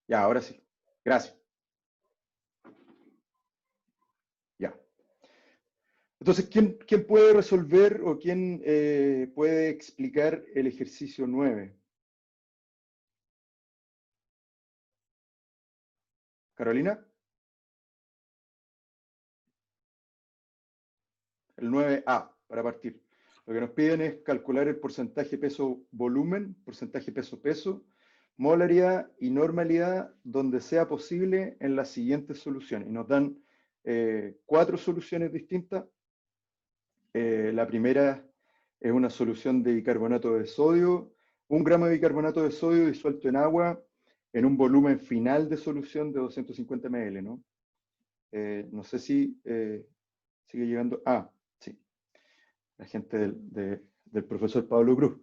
Ya, ahora sí. Gracias. Ya. Entonces, ¿quién puede resolver o quién puede explicar el ejercicio 9? ¿Carolina? El 9A, para partir. Lo que nos piden es calcular el porcentaje peso-volumen, porcentaje peso-peso, molaridad y normalidad donde sea posible en las siguientes soluciones. Y nos dan 4 soluciones distintas. La primera es una solución de bicarbonato de sodio, 1 gramo de bicarbonato de sodio disuelto en agua en un volumen final de solución de 250 ml, ¿no? No sé si sigue llegando. Ah, sí, la gente del profesor Pablo Cruz.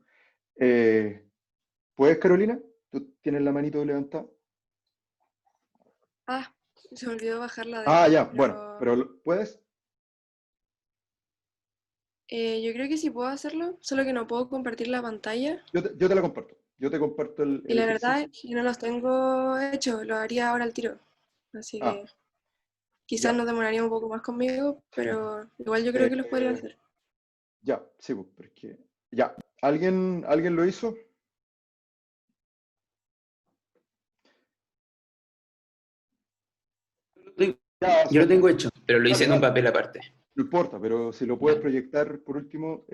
¿Puedes, Carolina? ¿Tú tienes la manito levantada? Ah, se me olvidó bajarla Ah, delante, ya, bueno, pero pero ¿puedes? yo creo que sí puedo hacerlo, solo que no puedo compartir la pantalla. Yo te la comparto. Yo te comparto Y el la verdad ejercicio. es que no los tengo hechos, lo haría ahora al tiro. Así Ah, que quizás ya. nos demoraría un poco más conmigo, pero igual yo creo que los podría Eh, hacer. ya, sí, pues, porque... Ya, ¿alguien lo hizo? Ya, Yo lo tengo ya. hecho, pero lo hice Dale, en un dale. papel aparte. No importa, pero si lo puedes Ya. proyectar por último,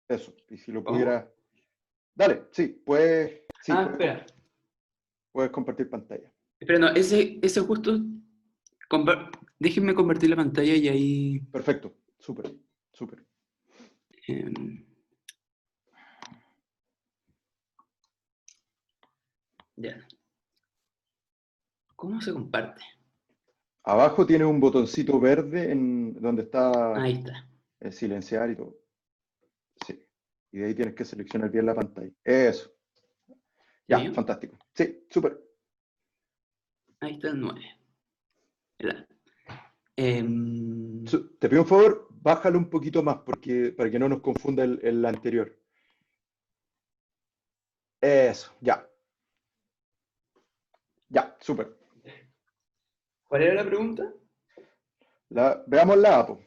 eso. Y si lo ¿Cómo? pudieras... Dale, sí, Ah, espera. puedes compartir pantalla. Espera, no, ese justo. Déjenme convertir la pantalla y ahí. Perfecto, súper, súper. em, ya. ¿Cómo se comparte? Abajo tienes un botoncito verde en donde está Ahí está. silenciar y todo. Sí. Y de ahí tienes que seleccionar bien la pantalla. Eso. ¿Sí? Ya, fantástico. Sí, súper. Ahí está el 9. Em, Te pido un favor, bájalo un poquito más porque, para que no nos confunda el anterior. Eso, ya, ya, súper. ¿Cuál era la pregunta? Veamos la A, po.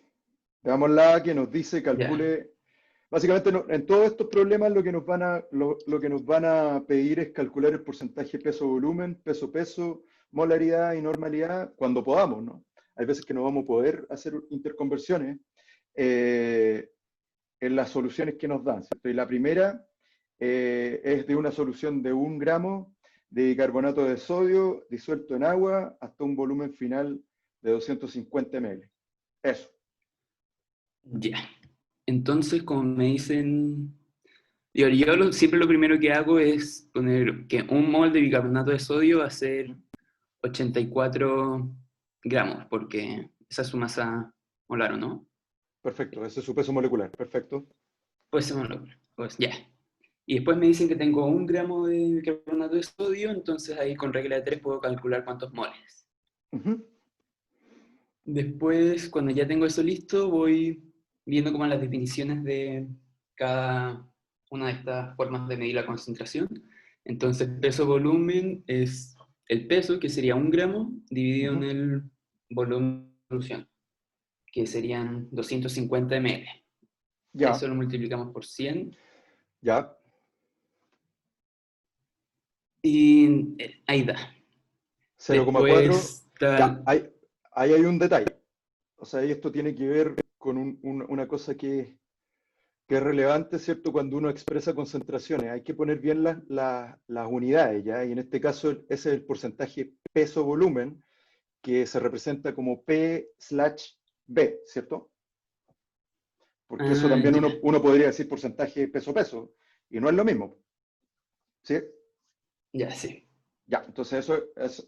Veamos la A que nos dice, Ya. calcule. Básicamente, en todos estos problemas lo que nos van a pedir es calcular el porcentaje peso-volumen, peso-peso, molaridad y normalidad cuando podamos, ¿no? Hay veces que no vamos a poder hacer interconversiones eh, en las soluciones que nos dan, ¿cierto? Y la primera es de una solución de 1 gramo de bicarbonato de sodio disuelto en agua hasta un volumen final de 250 ml. Eso. Ya. Entonces, como me dicen. Siempre lo primero que hago es poner que un mol de bicarbonato de sodio va a ser 84 gramos, porque esa es su masa molar, ¿o no? Perfecto, ese es su peso molecular. Perfecto. Pues se molar. Pues ya. Y después me dicen que tengo 1 gramo de bicarbonato de sodio, entonces ahí con regla de 3 puedo calcular cuántos moles. Ujú. Después, cuando ya tengo eso listo, voy viendo como las definiciones de cada una de estas formas de medir la concentración. Entonces, peso-volumen es el peso, que sería 1 gramo, dividido en Ujú. el volumen de solución, que serían 250 ml. Ya, Eso lo multiplicamos por 100 ya. y ahí da. 0,4. Después, Ya, tal, ahí hay un detalle. O sea, y esto tiene que ver con una cosa que es relevante, ¿cierto? Cuando uno expresa concentraciones, hay que poner bien las unidades, ¿ya? Y en este caso, ese es el porcentaje peso-volumen, que se representa como P/B, ¿cierto? Porque eso también ya, uno podría decir porcentaje peso-peso, y no es lo mismo, ¿sí? ya, sí. Ya, entonces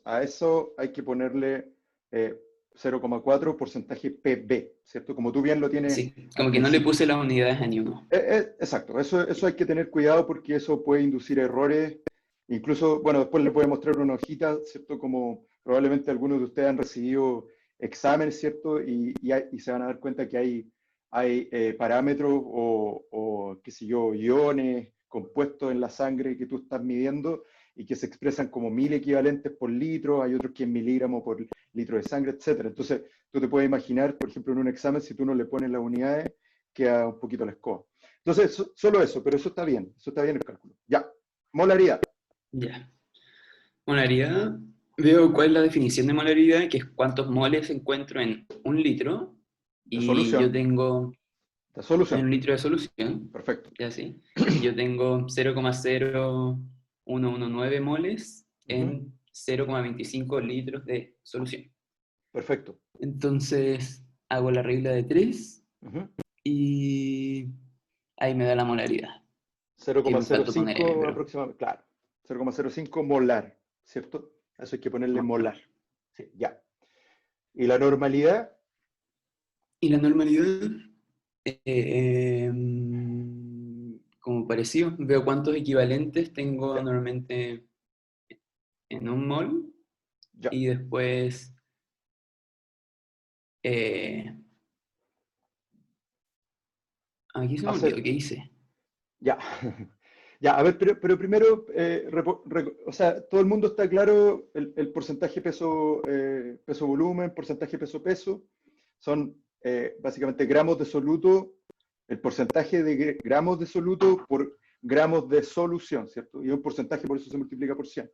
a eso hay que ponerle 0,4 porcentaje PB, ¿cierto? Como tú bien lo tienes Sí, al como que no le principio. puse las unidades a ni uno. Exacto, eso hay que tener cuidado porque eso puede inducir errores. Incluso, bueno, después le voy a mostrar una hojita, ¿cierto? Como probablemente algunos de ustedes han recibido exámenes, ¿cierto? Y se van a dar cuenta que hay parámetros o, qué sé yo, iones compuestos en la sangre que tú estás midiendo y que se expresan como 1000 equivalentes por litro, hay otros que en miligramos por litro de sangre, etc. Entonces, tú te puedes imaginar, por ejemplo, en un examen, si tú no le pones las unidades, queda un poquito la escoba. Entonces, solo eso, pero eso está bien el cálculo. Ya, molaridad. Ya. Molaridad, veo cuál es la definición de molaridad, que es cuántos moles encuentro en un litro, De y yo solución, tengo de en solución. un litro de solución, Perfecto. ya sí, y yo tengo 0,0119 moles Ujú, en 0,25 litros de solución. perfecto. Entonces hago la regla de 3 Ujú. y ahí me da la molaridad, que me faltó poner M, 0,05 pero aproximadamente, claro. 0,05 molar, ¿cierto? Eso hay que ponerle molar. Sí, ya. ¿Y la normalidad? y la normalidad, como parecido, veo cuántos equivalentes tengo Ya, normalmente en un mol ya. y después, eh, aquí se me olvidó Hacer, qué hice. ya. Ya, a ver, pero primero, o sea, todo el mundo está claro, el porcentaje peso-volumen, porcentaje peso-peso, son básicamente gramos de soluto, el porcentaje de gramos de soluto por gramos de solución, ¿cierto? Y un porcentaje por eso se multiplica por 100.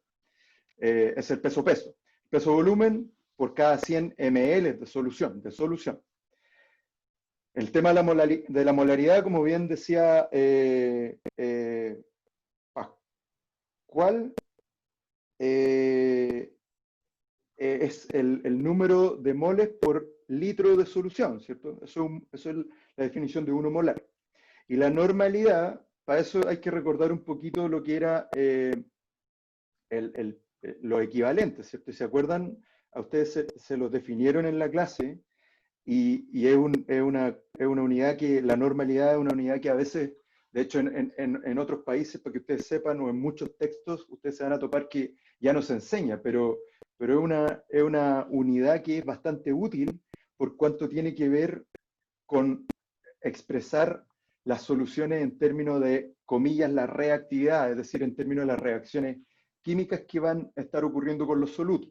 Es el peso-peso. Peso-volumen por cada 100 ml de solución, El tema de la molaridad, como bien decía Pascual, eh, es el número de moles por litro de solución, ¿cierto? Eso es la definición de 1 molar. Y la normalidad, para eso hay que recordar un poquito lo que era los equivalentes, ¿cierto? ¿Se acuerdan? A ustedes se los definieron en la clase y es una unidad que, la normalidad es una unidad que a veces, de hecho en otros países, para que ustedes sepan, o en muchos textos, ustedes se van a topar que ya no se enseña, pero es una unidad que es bastante útil por cuanto tiene que ver con expresar las soluciones en términos de, comillas, la reactividad, es decir, en términos de las reacciones químicas que van a estar ocurriendo con los solutos.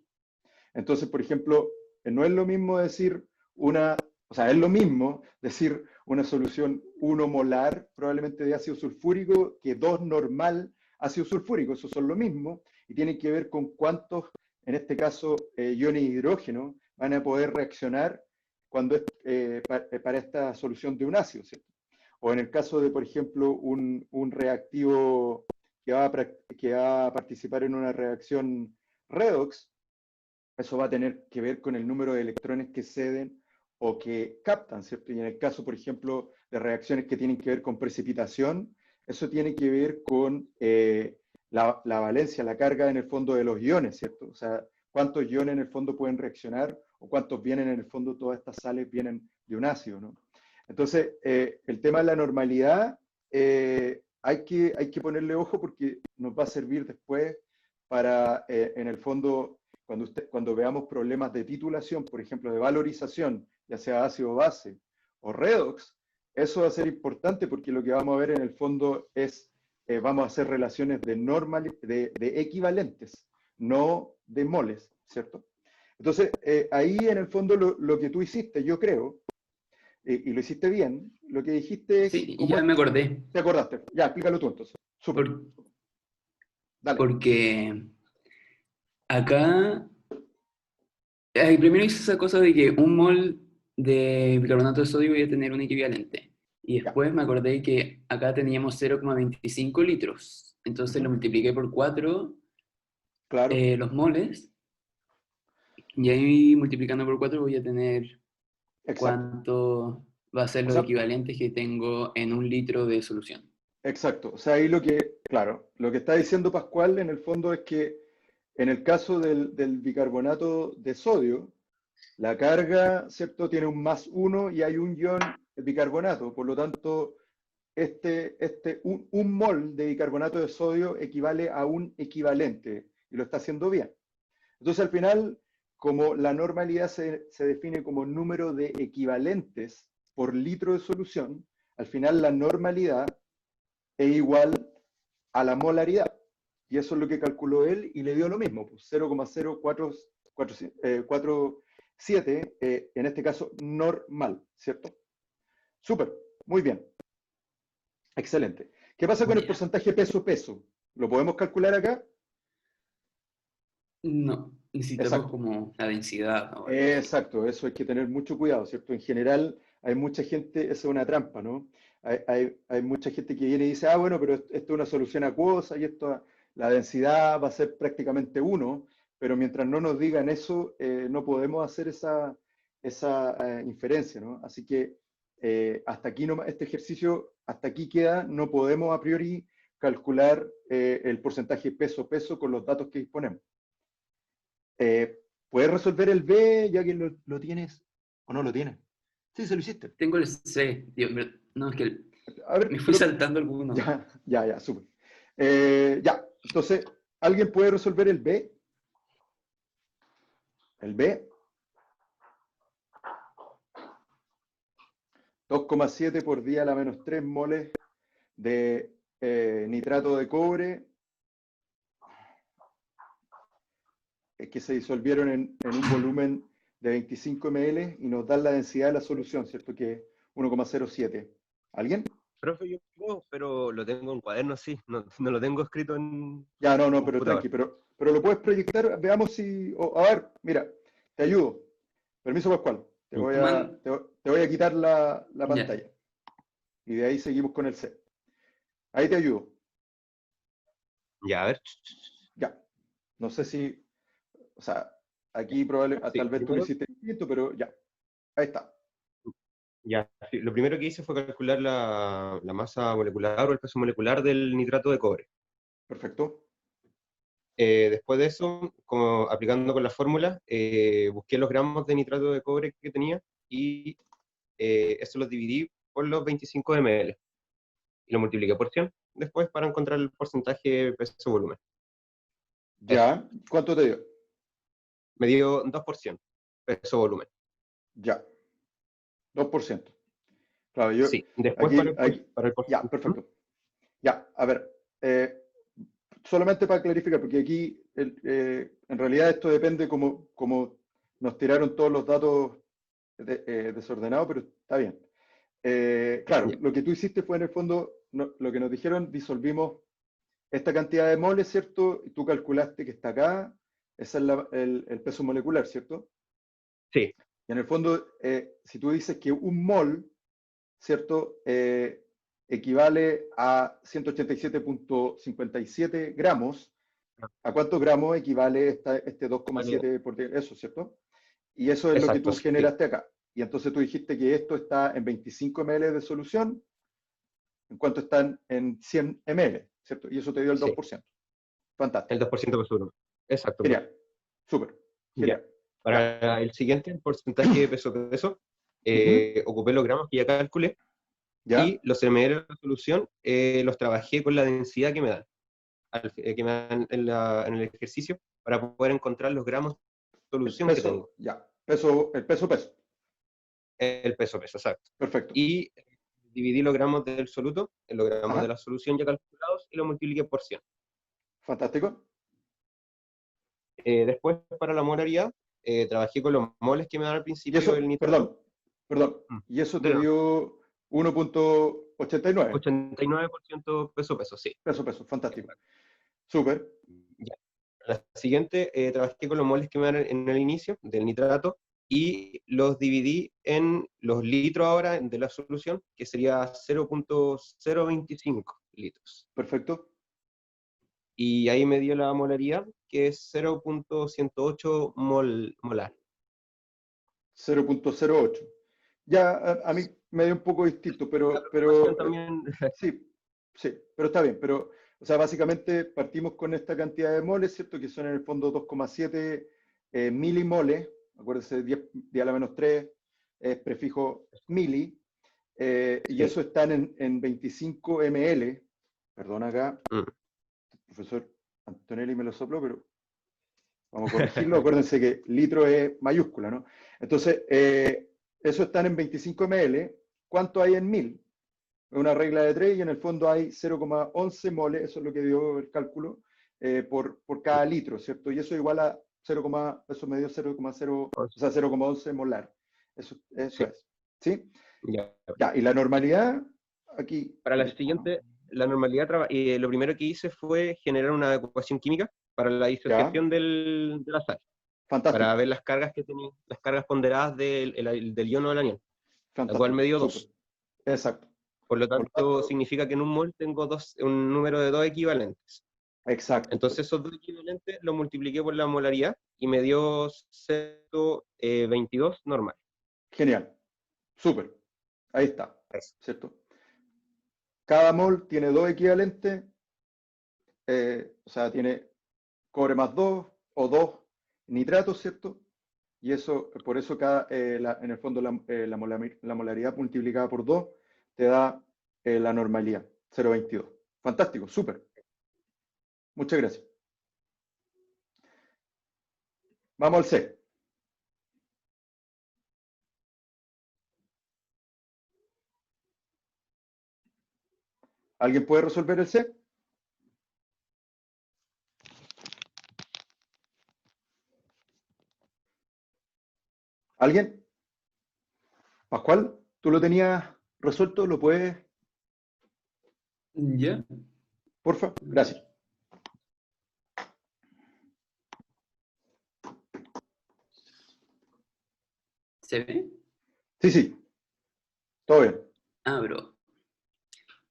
Entonces, por ejemplo, no es lo mismo decir o sea, es lo mismo decir una solución 1 molar probablemente de ácido sulfúrico que 2 normal ácido sulfúrico, eso son lo mismo, y tienen que ver con cuántos, en este caso, iones de hidrógeno van a poder reaccionar cuando es para esta solución de un ácido, ¿cierto? O en el caso de, por ejemplo, un reactivo que va a participar en una reacción redox, eso va a tener que ver con el número de electrones que ceden o que captan, ¿cierto? Y en el caso, por ejemplo, de reacciones que tienen que ver con precipitación, eso tiene que ver con la valencia, la carga en el fondo de los iones, ¿cierto? O sea, cuántos iones en el fondo pueden reaccionar o cuántos vienen en el fondo, todas estas sales vienen de un ácido, ¿no? Entonces, el tema de la normalidad, hay que ponerle ojo porque nos va a servir después para, en el fondo, cuando veamos problemas de titulación, por ejemplo, de valorización, ya sea ácido base o redox, eso va a ser importante porque lo que vamos a ver en el fondo es, vamos a hacer relaciones de equivalentes, no de moles, ¿cierto? Entonces, ahí en el fondo lo que tú hiciste, yo creo, y lo hiciste bien, lo que dijiste es, Sí, y ya me acordé, ¿te acordaste? Ya, explícalo tú entonces. Súper, por- dale. porque acá, primero hice esa cosa de que un mol de bicarbonato de sodio iba a tener un equivalente. Y Ya, después me acordé que acá teníamos 0,25 litros. Entonces lo ujú, multipliqué por 4 claro, los moles. Y ahí multiplicando por 4 voy a tener exacto. cuánto va a ser O los sea, equivalentes que tengo en un litro de solución. exacto. O sea, ahí claro, lo que está diciendo Pascual en el fondo es que en el caso del bicarbonato de sodio, la carga, ¿cierto? Tiene un +1 y hay un ion de bicarbonato. Por lo tanto, un mol de bicarbonato de sodio equivale a un equivalente y lo está haciendo bien. Entonces, al final, como la normalidad se define como número de equivalentes por litro de solución, al final la normalidad es igual a la molaridad. y eso es lo que calculó él, y le dio lo mismo, pues 0,0447, en este caso normal, ¿cierto? Súper, muy bien, excelente. ¿Qué pasa con el Ya. porcentaje peso-peso? ¿Lo podemos calcular acá? No, necesitamos Exacto. como la densidad o algo así. Exacto, eso hay que tener mucho cuidado, ¿cierto? En general hay mucha gente, esa es una trampa, ¿no? Hay mucha gente que viene y dice, ah, bueno, pero esto es una solución acuosa y esto, la densidad va a ser prácticamente uno, pero mientras no nos digan eso, no podemos hacer esa inferencia, ¿no? Así que hasta aquí no, este ejercicio, hasta aquí queda, no podemos a priori calcular el porcentaje peso-peso con los datos que disponemos. ¿Puedes resolver el B ya que lo tienes o no lo tienes? Sí, se lo hiciste. Tengo el C. No, es que A me ver, fui pero saltando alguno. ya, súper. Ya, entonces, ¿alguien puede resolver el B? El B, 2,7 por 10 a la menos 3 moles de nitrato de cobre que se disolvieron en un volumen de 25 ml y nos dan la densidad de la solución, ¿cierto? Que es 1,07. ¿Alguien? Profe, yo puedo, pero lo tengo en cuaderno, sí. No, no lo tengo escrito en Ya, no, pero computador. tranqui, pero lo puedes proyectar, veamos si. A ver, mira, te ayudo. Permiso, Pascual. Te voy a quitar la Ya. pantalla. Y de ahí seguimos con el C. Ahí te ayudo. Ya, a ver. Ya. No sé si. O sea, aquí probablemente, Sí, tal vez tú lo primero, hiciste distinto, pero ya. Ahí está. ya, sí, lo primero que hice fue calcular la masa molecular o el peso molecular del nitrato de cobre. Perfecto. Después de eso, como aplicando con la fórmula, busqué los gramos de nitrato de cobre que tenía y eso los dividí por los 25 ml y lo multipliqué por 100 después para encontrar el porcentaje peso-volumen. Eso. Ya. ¿Cuánto te dio? Me dio 2% peso-volumen. Ya. 2%. Claro, yo. Sí, después Aquí, aquí. para el Ya, porcentaje. perfecto. Ya, a ver. Solamente para clarificar, porque aquí en realidad esto depende como nos tiraron todos los datos desordenados, pero está bien. Claro, Ya, lo que tú hiciste fue en el fondo, lo que nos dijeron, disolvimos esta cantidad de moles, ¿cierto? Y tú calculaste que está acá, ese es el peso molecular, ¿cierto? sí, Y en el fondo, si tú dices que un mol, ¿cierto? Equivale a 187,57 gramos. ¿A cuántos gramos equivale este vale, 2,7 por 10? Eso, ¿cierto? Y eso es lo que exacto, tú sí, generaste acá. Y entonces tú dijiste que esto está en 25 ml de solución, en cuanto están en 100 ml, ¿cierto? Y eso te dio el sí, 2%. el Fantástico. 2% peso-volumen. Exacto, profe. Genial. Súper. Ya. Genial. Ya. Para el siguiente, el porcentaje de peso-peso, Ujú. ocupé los gramos que ya calculé ¿Ya? y los ml de la solución los trabajé con la densidad que me dan, que me dan en el ejercicio para poder encontrar los gramos de El solución que tengo. peso, ya. El peso. El peso-peso, exacto. Perfecto. Y dividí los gramos del soluto en los gramos de Ajá. la solución ya calculados y lo multipliqué por 100. Fantástico. Después, para la molaridad, trabajé con los moles que me dan al Y principio del eso, nitrato. perdón. Y eso te De dio 1,89. 89% peso-peso, sí. Peso. Fantástico. Súper. Ya. La siguiente, trabajé con los moles que me dan en el inicio del nitrato y los dividí en los litros ahora de la solución, que sería 0,025 litros. Perfecto. Y ahí me dio la molaridad, que es 0,108 molar. 0,08. Ya, a mí me dio un poco distinto, La pero, aproximación también, sí, pero está bien. Pero, o sea, básicamente partimos con esta cantidad de moles, ¿cierto? Que son en el fondo 2,7 milimoles. Acuérdense, 10 a la menos 3 es prefijo mili. Y sí. eso están en 25 ml. Perdón acá, Mm. el profesor Antonelli me lo sopló, pero vamos a corregirlo. Acuérdense que litro es mayúscula, ¿no? Entonces, eso están en 25 ml. ¿Cuánto hay en 1000? Es una regla de 3 y en el fondo hay 0,11 moles, eso es lo que dio el cálculo, por cada litro, ¿cierto? Y eso igual a 0, eso me dio 0,0, o sea, 0,11 molar. Eso Sí. es. ¿Sí? Ya. Ya, y la normalidad, aquí. Para la siguiente, la normalidad, lo primero que hice fue generar una ecuación química para la disociación de la sal, Fantástico. para ver las cargas que tenía, las cargas ponderadas del ion o del anión, la cual me dio 2. Exacto. Por lo Por lo tanto, tanto, significa que en un mol tengo un número de 2 equivalentes. exacto. Entonces esos 2 equivalentes los multipliqué por la molaridad y me dio 0,22 normal. Genial. Súper. Ahí está. Eso. ¿Cierto? Cada mol tiene 2 equivalentes, o sea, tiene cobre más 2 o 2 nitratos, ¿cierto? Y eso, por eso en el fondo la molaridad multiplicada por 2 te da la normalidad, 0,22. Fantástico, súper. Muchas gracias. Vamos al C. ¿Alguien puede resolver el C? ¿Alguien? Pascual, ¿tú lo tenías resuelto? ¿Lo puedes? ¿Ya? Porfa, gracias. ¿Se ve? Sí, sí, todo bien. Ah, bro.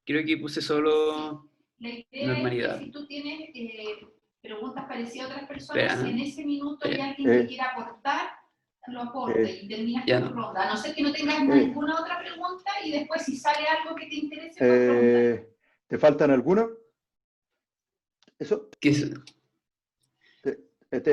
Creo que puse solo La idea normalidad. es que si tú tienes preguntas parecidas a otras personas, Espera, si en ese minuto hay espera. alguien que quiera aportar, lo aporte y terminas ya tu no. ronda. A no ser que no tengas ninguna otra pregunta y después si sale algo que te interese, puedes preguntar. ¿Te faltan algunos? ¿Eso? ¿Qué es?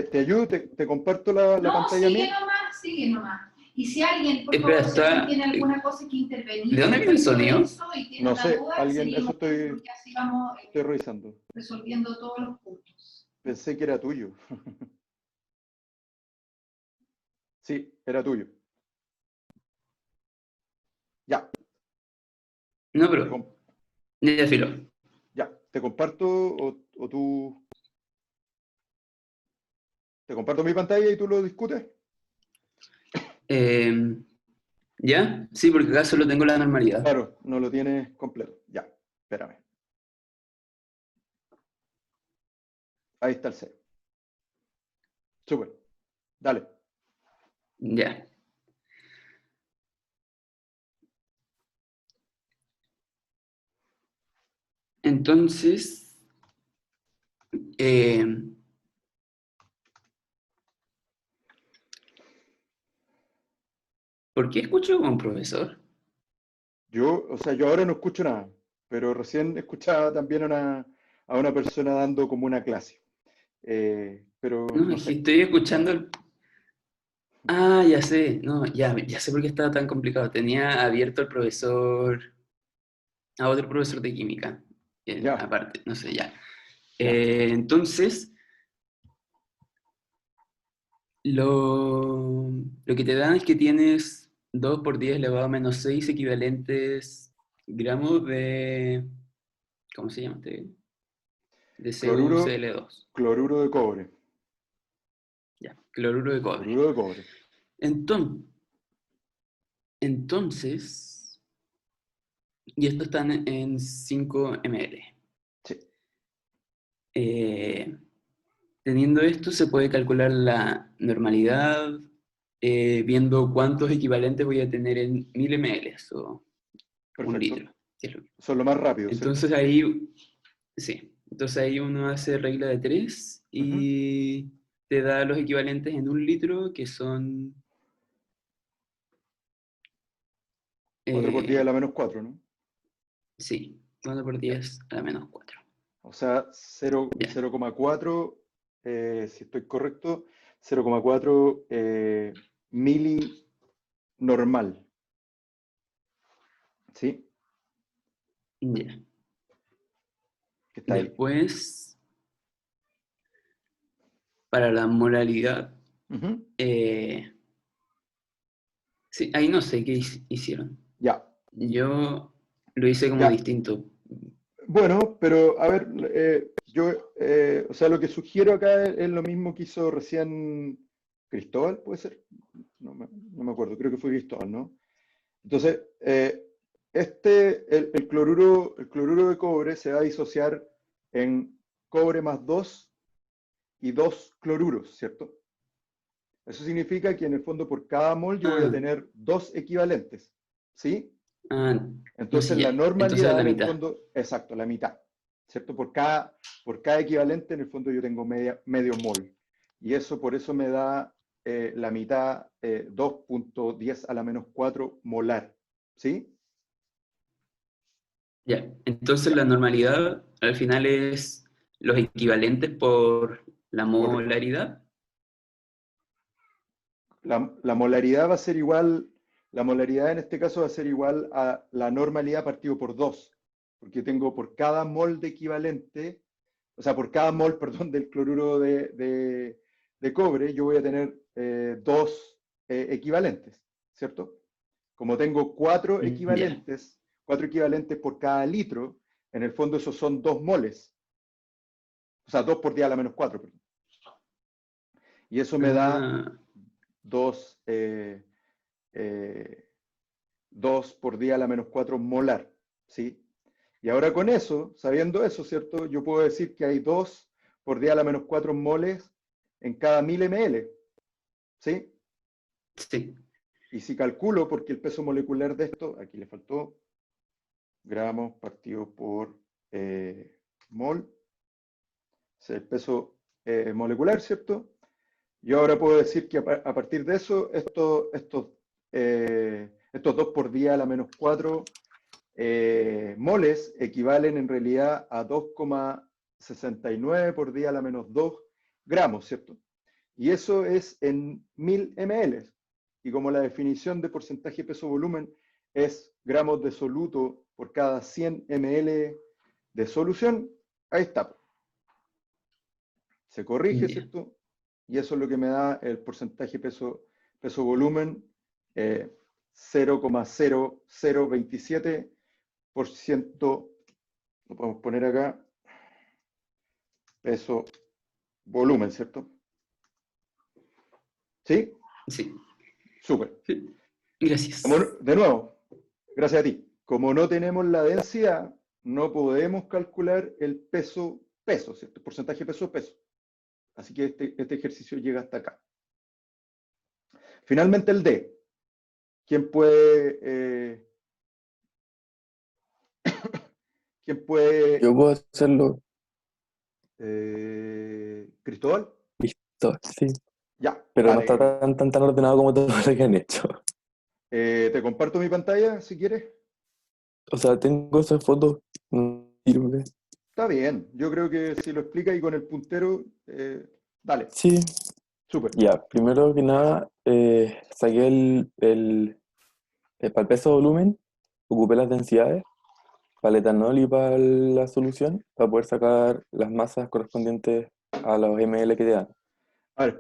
¿Te ayudo? ¿Te comparto la No, pantalla sigue mía? nomás, sigue nomás. Y si alguien, por Espera, favor, si alguien está- tiene alguna cosa que intervenir, ¿De dónde viene el sonido? y tiene No una sé, duda, alguien, sería eso mejor porque así vamos estoy revisando. resolviendo todos los puntos. Pensé que era tuyo. Sí, era tuyo. Ya, No, te pero. com- Ya filo. ya, te comparto o tú... ¿Te comparto mi pantalla y tú lo discutes? ¿Ya? Sí, porque acá solo tengo la normalidad. Claro, no lo tienes completo. Ya, espérame. Ahí está el C. Súper. Dale. Ya. Entonces, ¿por qué escucho como un profesor? Yo ahora no escucho nada, pero recién escuchaba también a una persona dando como una clase. Pero No, no es que sé. estoy escuchando Ah, ya sé. No, ya sé por qué estaba tan complicado. Tenía abierto el profesor... a otro profesor de química. Ya, Aparte, no sé, ya. ya. Entonces, lo que te dan es que tienes 2 por 10 elevado a menos 6 equivalentes gramos de... ¿Cómo se llama este? De Cloruro, CuCl2. cloruro de cobre. Ya, cloruro de cobre. Cloruro de cobre. Entonces, y esto está en 5 ml. Sí, Teniendo esto, se puede calcular la normalidad viendo cuántos equivalentes voy a tener en 1000 ml o 1 perfecto. litro. Si es lo mismo. Son lo más rápido, ¿cierto? Entonces ahí, sí, entonces ahí uno hace regla de 3 y te da los equivalentes en 1 litro que son... 4 por 10 a la menos 4, ¿no? Sí, 4 por 10 a la menos 4. O sea, Ya, 0,4, si estoy correcto, 0,4 mili normal. ¿Sí? ya. Que está ahí. Después, para la molaridad, Ujú. sí, ahí no sé qué hicieron. Ya, Yo lo hice como ya. distinto. Bueno, pero a ver, o sea, lo que sugiero acá es lo mismo que hizo recién Cristóbal, ¿puede ser? No me acuerdo, creo que fue Cristóbal, ¿no? Entonces, el cloruro de cobre se va a disociar en cobre más 2 y 2 cloruros, ¿cierto? Eso significa que en el fondo por cada mol yo voy a Ah, tener 2 equivalentes, ¿sí? ah, no sé Entonces ya. la Entonces a normalidad la en el mitad. fondo, exacto, la mitad, ¿cierto? Por cada equivalente en el fondo yo tengo medio mol. Y eso por eso me da la mitad, 2.10 a la menos 4 molar, ¿sí? Ya. Entonces Ya. la normalidad al final es los equivalentes por la Por, molaridad. la molaridad va a ser igual, la molaridad en este caso va a ser igual a la normalidad partido por 2, porque tengo por cada mol de equivalente, o sea, por cada mol, perdón, del cloruro de cobre, yo voy a tener 2 equivalentes, ¿cierto? Como tengo Ya. 4 equivalentes por cada litro, en el fondo esos son 2 moles, o sea, 2 por 10 a la menos 4, perdón. Y eso me da Ah, 2, 2 por 10 a la menos 4 molar, ¿sí? Y ahora con eso, sabiendo eso, ¿cierto? Yo puedo decir que hay 2 por 10 a la menos 4 moles en cada 1000 ml, ¿sí? sí. Y si calculo, porque el peso molecular de esto, aquí le faltó, gramos partido por mol, es el peso molecular, ¿cierto? Yo ahora puedo decir que a partir de eso, estos 2 por 10 a la menos 4 moles equivalen en realidad a 2,69 por 10 a la menos 2 gramos, ¿cierto? Y eso es en 1000 ml. Y como la definición de porcentaje peso-volumen es gramos de soluto por cada 100 ml de solución, ahí está. Se corrige, Ya. ¿cierto? Y eso es lo que me da el porcentaje peso-volumen, 0,0027%, lo podemos poner acá, peso-volumen, ¿cierto? ¿Sí? Sí. Súper. Sí. Gracias. De nuevo, gracias a ti. Como no tenemos la densidad, no podemos calcular el peso, ¿cierto? El porcentaje peso-peso. Así que este ejercicio llega hasta acá. Finalmente el D. ¿Quién puede, quién Yo puede, puedo hacerlo. Cristóbal? Listo, sí. Ya, Pero no está dale. tan ordenado como todo lo que han hecho. Te comparto mi pantalla si quieres. O sea, tengo esas fotos. No sirve. Está bien. Yo creo que si lo explica y con el puntero, dale. Sí, Súper. ya. Primero que nada, saqué para el peso volumen, ocupé las densidades, para el etanol y para la solución, para poder sacar las masas correspondientes a los ml que te dan. A ver,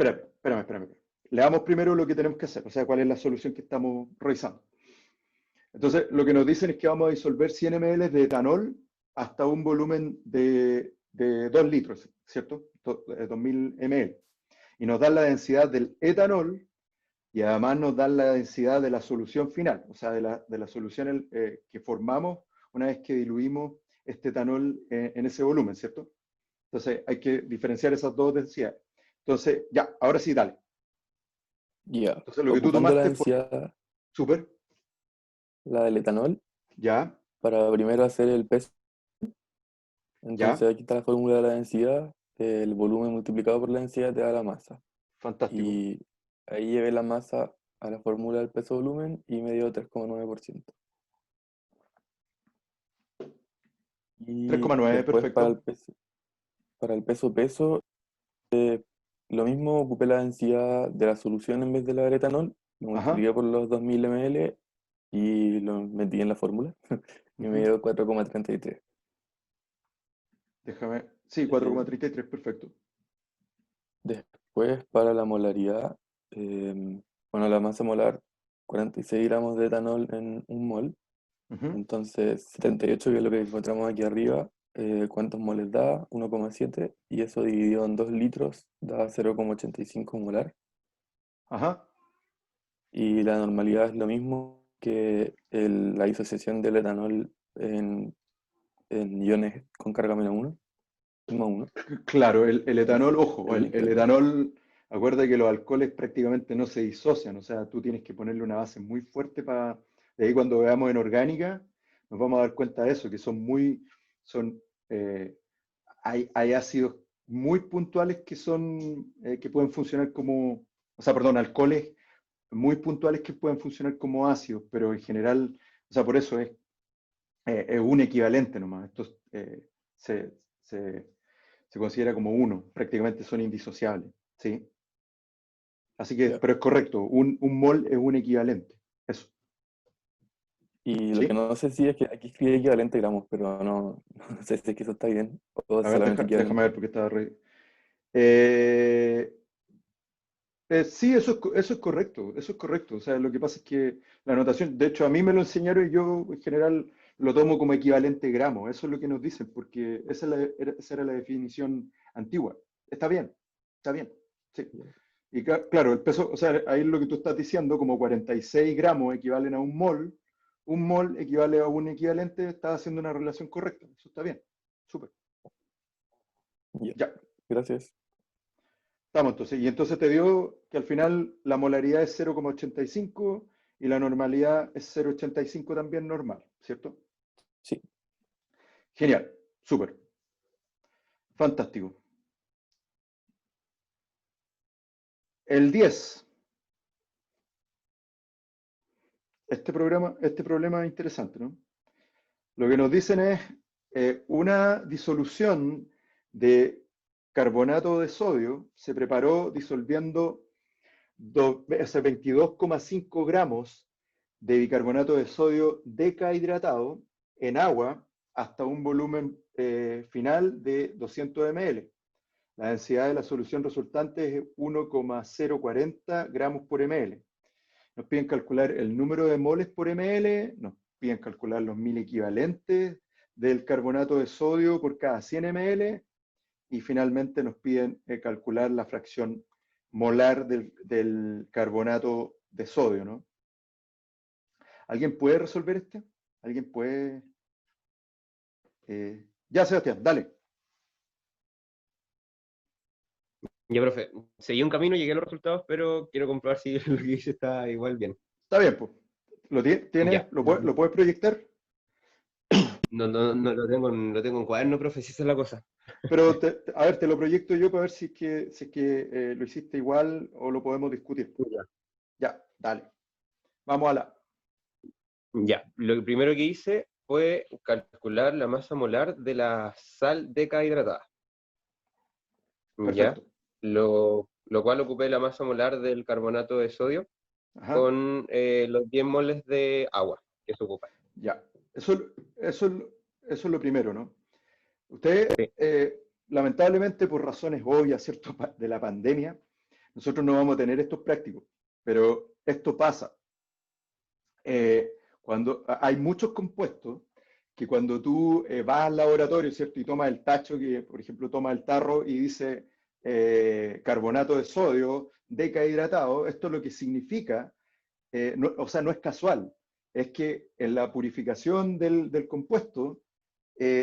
espérame. Leamos primero lo que tenemos que hacer, o sea, cuál es la solución que estamos revisando. Entonces, lo que nos dicen es que vamos a disolver 100 ml de etanol hasta un volumen de 2 litros, ¿cierto? 2000 ml. Y nos dan la densidad del etanol y además nos dan la densidad de la solución final, o sea, de la solución que formamos una vez que diluimos este etanol en ese volumen, ¿cierto? Entonces, hay que diferenciar esas dos densidades. Entonces, ya, ahora sí, dale. Ya. Entonces, lo que tú Ocupando la tomaste fue densidad, súper, la del etanol, ya, para primero hacer el peso. ya, Entonces aquí está la fórmula de la densidad. El volumen multiplicado por la densidad te da la masa. fantástico. Y ahí llevé la masa a la fórmula del peso volumen y me dio 3,9%. Y 3,9, después perfecto. para el peso, lo mismo, ocupé la densidad de la solución en vez de la del etanol, lo Ajá. multipliqué por los 2000 ml y lo metí en la fórmula y me Ujú. dio 4,33. Déjame. Sí, Eh, 4,33, perfecto. Después, para la molaridad, bueno, la masa molar, 46 gramos de etanol en un mol. Ujú. Entonces, 78, que es lo que encontramos aquí arriba, ¿cuántos moles da? 1,7, y eso dividido en 2 litros da 0,85 molar. Ajá. Y la normalidad es lo mismo que la disociación del etanol en iones con carga -1, -1, Claro, el etanol, ojo, el el interno. etanol, acuerda que los alcoholes prácticamente no se disocian, o sea, tú tienes que ponerle una base muy fuerte para... De ahí cuando veamos en orgánica, nos vamos a dar cuenta de eso, que son, eh, hay ácidos muy puntuales que pueden funcionar como, o sea, perdón, alcoholes muy puntuales que pueden funcionar como ácidos, pero en general, o sea, por eso es un equivalente nomás. Estos se, se- se considera como uno, prácticamente son indisociables, ¿sí? Así que, Ya. pero es correcto, un mol es un equivalente, eso, Y lo que ¿sí? no sé si es que aquí escribe equivalente a gramos, pero no sé si es que eso está bien o es A ver, solamente déjame ver equivalente. porque estaba re... Eh, sí, eso es correcto, eso es correcto. O sea, lo que pasa es que la notación, de hecho, a mí me lo enseñaron y yo en general lo tomo como equivalente gramo. Eso es lo que nos dicen, porque esa era la definición antigua. Está bien, sí. Y claro, el peso, o sea, ahí lo que tú estás diciendo, como 46 gramos equivalen a un mol equivale a un equivalente, estás haciendo una relación correcta. Eso está bien, súper. Ya, Ya. gracias. Estamos entonces. Y entonces te dio que al final la molaridad es 0,85 y la normalidad es 0,85 también normal, ¿cierto? Sí. Genial, súper, fantástico. El 10. Este problema es interesante, ¿no? Lo que nos dicen es una disolución de carbonato de sodio se preparó disolviendo 22,5 gramos de bicarbonato de sodio decahidratado en agua hasta un volumen final de 200 ml. La densidad de la solución resultante es 1,040 gramos por ml. Nos piden calcular el número de moles por ml, nos piden calcular los 1000 equivalentes del carbonato de sodio por cada 100 ml y finalmente nos piden calcular la fracción molar del carbonato de sodio, ¿no? ¿Alguien puede resolver este? ¿Alguien puede? Ya, Sebastián, dale. Ya, profe, seguí un camino, llegué a los resultados, pero quiero comprobar si lo que hice está igual bien. Está bien, pues. Ya. ¿Lo puedes proyectar? No lo tengo en cuaderno, profe, si esa es la cosa. Pero, a ver, te lo proyecto yo para ver si es que lo hiciste igual o lo podemos discutir. Ya. Ya, dale. Vamos a la... Ya, lo primero que hice fue calcular la masa molar de la sal decahidratada. Ya, Perfecto. lo cual ocupé la masa molar del carbonato de sodio Ajá. con los 10 moles de agua que se ocupa. Ya. Eso es lo primero, ¿no? Usted, Sí. lamentablemente, por razones obvias, ¿cierto?, de la pandemia, nosotros no vamos a tener estos prácticos, pero esto pasa. Cuando hay muchos compuestos que cuando tú vas al laboratorio, ¿cierto? Y tomas el tacho, que por ejemplo toma el tarro y dice carbonato de sodio decahidratado, esto lo que significa, o sea, no es casual, es que en la purificación del compuesto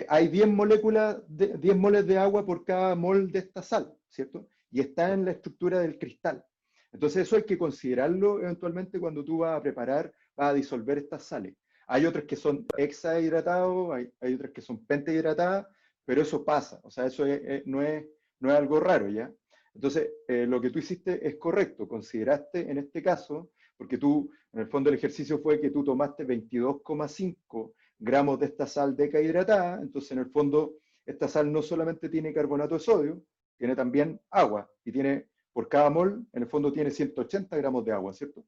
hay 10 moléculas, 10 moles de agua por cada mol de esta sal, ¿cierto? Y está en la estructura del cristal. Entonces eso hay que considerarlo eventualmente cuando tú vas a preparar, vas a disolver estas sales. Hay otras que son hexahidratados, hay otras que son pentahidratadas, pero eso pasa, o sea, eso no es algo raro, ¿ya? Entonces, lo que tú hiciste es correcto, consideraste en este caso, porque tú, en el fondo el ejercicio fue que tú tomaste 22,5 gramos de esta sal decahidratada, entonces en el fondo esta sal no solamente tiene carbonato de sodio, tiene también agua, y tiene, por cada mol, en el fondo tiene 180 gramos de agua, ¿cierto?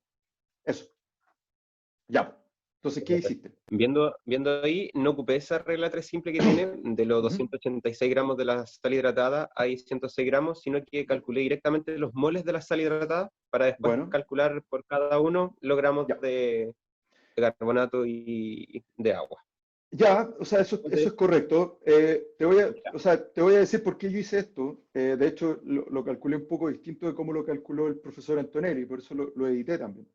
Eso. Ya. Entonces, ¿qué hiciste? Viendo ahí, no ocupé esa regla 3 simple que tiene, de los 286 gramos de la sal hidratada hay 106 gramos, sino que calculé directamente los moles de la sal hidratada para después Bueno, calcular por cada uno los gramos ya. de de carbonato y de agua. Ya, o sea, eso es correcto. Te voy a decir por qué yo hice esto. De hecho, lo calculé un poco distinto de cómo lo calculó el profesor Antonelli, por eso lo edité también.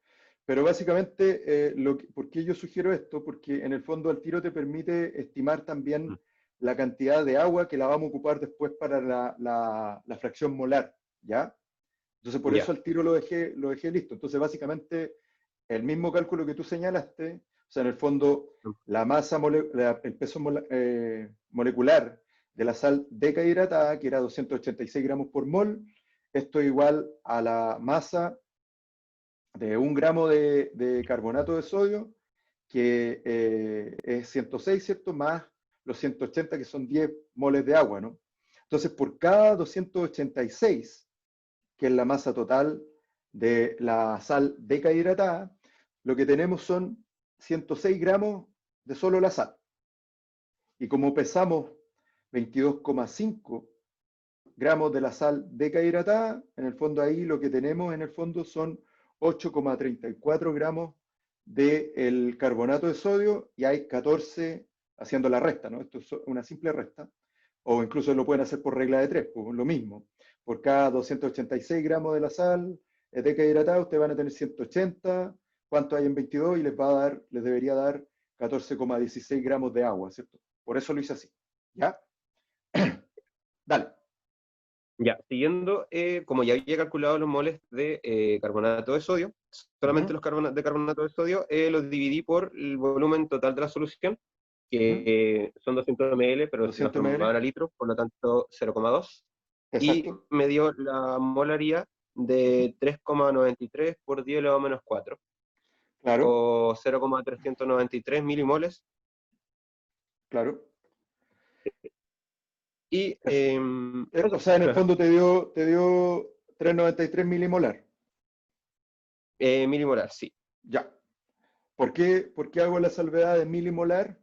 Pero básicamente, ¿por qué yo sugiero esto? Porque en el fondo al tiro te permite estimar también la cantidad de agua que la vamos a ocupar después para la fracción molar, ¿ya? Entonces, por Ya. eso al tiro lo dejé listo. Entonces, básicamente, el mismo cálculo que tú señalaste, o sea, en el fondo, la masa, el peso molecular de la sal decahidratada, que era 286 gramos por mol, esto es igual a la masa de 1 gramo de carbonato de sodio, que es 106, ¿cierto? Más los 180, que son 10 moles de agua, ¿no? Entonces, por cada 286, que es la masa total de la sal decahidratada, lo que tenemos son 106 gramos de solo la sal. Y como pesamos 22,5 gramos de la sal decahidratada, en el fondo ahí lo que tenemos en el fondo son 8,34 gramos del carbonato de sodio y hay 14 haciendo la resta, ¿no? Esto es una simple resta, o incluso lo pueden hacer por regla de 3, pues lo mismo. Por cada 286 gramos de la sal decahidratada, ustedes van a tener 180. ¿Cuánto hay en 22? Y les debería dar 14,16 gramos de agua, ¿cierto? Por eso lo hice así. ¿Ya? Dale. Ya, siguiendo, como ya había calculado los moles de carbonato de sodio, solamente los de carbonato de sodio, los dividí por el volumen total de la solución, que son 200 ml, pero se 200 transformaban a ml. litros, por lo tanto 0,2. Y Exacto. me dio la molaridad de 3,93 por 10 elevado a menos 4, Claro, o 0,393 milimoles. claro. Y, O sea, en el fondo te dio 393 milimolar. milimolar, sí. Ya. ¿Por qué hago la salvedad de milimolar?